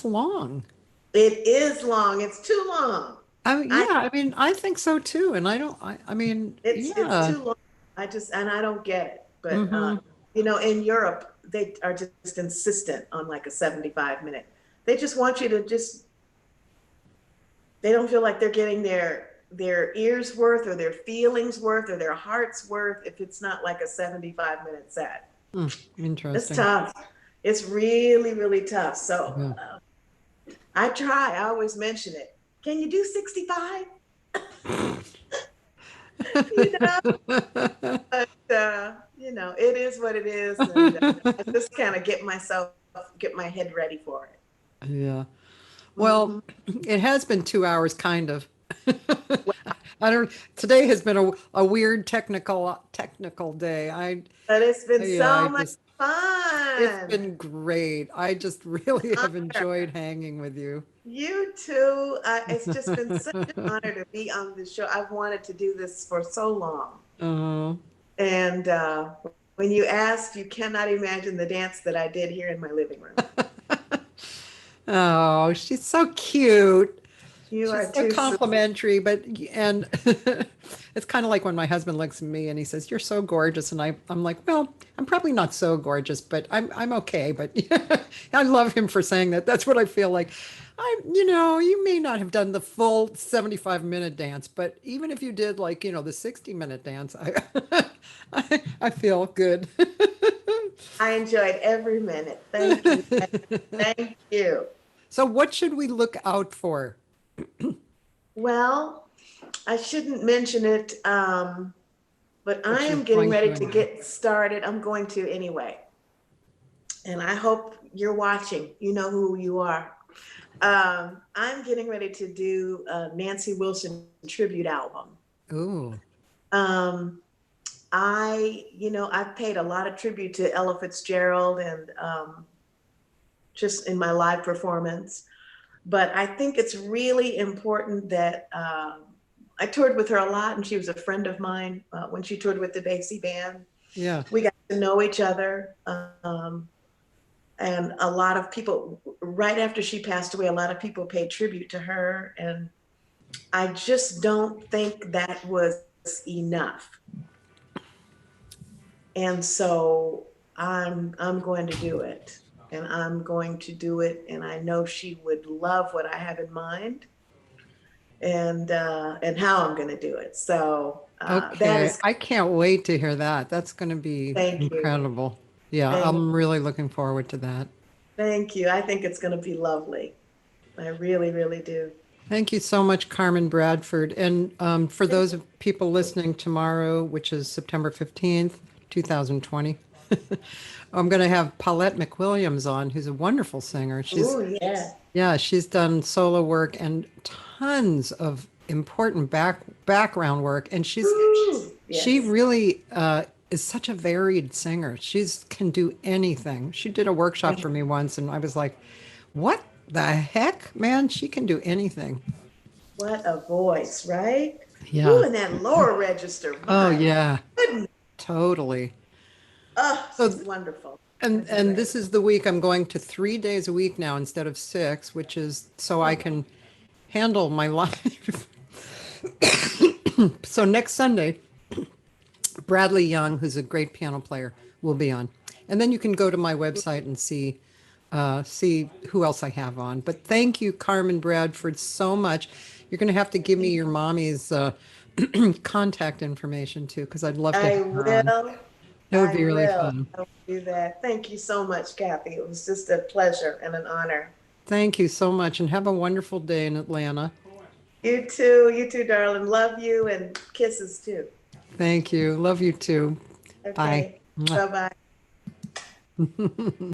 long. It is long. It's too long. I think so too. And it's too long. I don't get it. But, in Europe, they are just insistent on like a 75-minute. They just want you to they don't feel like they're getting their ears worth or their feelings worth or their heart's worth if it's not like a 75-minute set. Interesting. It's tough. It's really, really tough. So I try. I always mention it. Can you do 65? But it is what it is. And, I just kind of get my head ready for it. Yeah. Well, it has been 2 hours, kind of. Today has been a weird technical day. But it's been so much fun. It's been great. I just really have enjoyed hanging with you. You too. It's just been such an honor to be on the show. I've wanted to do this for so long. And when you asked, you cannot imagine the dance that I did here in my living room. Oh, she's so cute. She's so complimentary, and it's kind of like when my husband looks at me and he says, "You're so gorgeous," and I'm like, "Well, I'm probably not so gorgeous, but I'm okay." But I love him for saying that. That's what I feel like. You may not have done the full 75-minute dance, but even if you did like, the 60-minute dance, I feel good. I enjoyed every minute. Thank you. Thank you. So what should we look out for? Well, I shouldn't mention it, but I am getting ready to get started. I'm going to anyway. And I hope you're watching. You know who you are. I'm getting ready to do a Nancy Wilson tribute album. Ooh. I've paid a lot of tribute to Ella Fitzgerald and just in my live performance. But I think it's really important that I toured with her a lot, and she was a friend of mine when she toured with the Basie Band. Yeah. We got to know each other. And a lot of people, right after she passed away, a lot of people paid tribute to her. And I just don't think that was enough. And so I'm going to do it. And I'm going to do it, and I know she would love what I have in mind, and how I'm going to do it. So okay, I can't wait to hear that. That's going to be incredible. Yeah, I'm really looking forward to that. Thank you. I think it's going to be lovely. I really, really do. Thank you so much, Carmen Bradford. And for those people listening tomorrow, which is September 15th, 2020. I'm going to have Paulette McWilliams on, who's a wonderful singer. She's done solo work and tons of important background work, and she really is such a varied singer. She can do anything. She did a workshop for me once, and I was like, "What the heck, man? She can do anything." What a voice, right? Yeah. Ooh, and that lower register. Oh yeah, totally. Oh, so it's wonderful. And this is the week I'm going to 3 days a week now instead of 6, which is so I can handle my life. So next Sunday, Bradley Young, who's a great piano player, will be on. And then you can go to my website and see who else I have on. But thank you, Carmen Bradford, so much. You're going to have to give me your mommy's contact information too, because I'd love to have her on. It would be really fun. I will do that. Thank you so much, Cathy. It was just a pleasure and an honor. Thank you so much, and have a wonderful day in Atlanta. You too, darling. Love you, and kisses too. Thank you. Love you too. Okay. Bye. Bye-bye.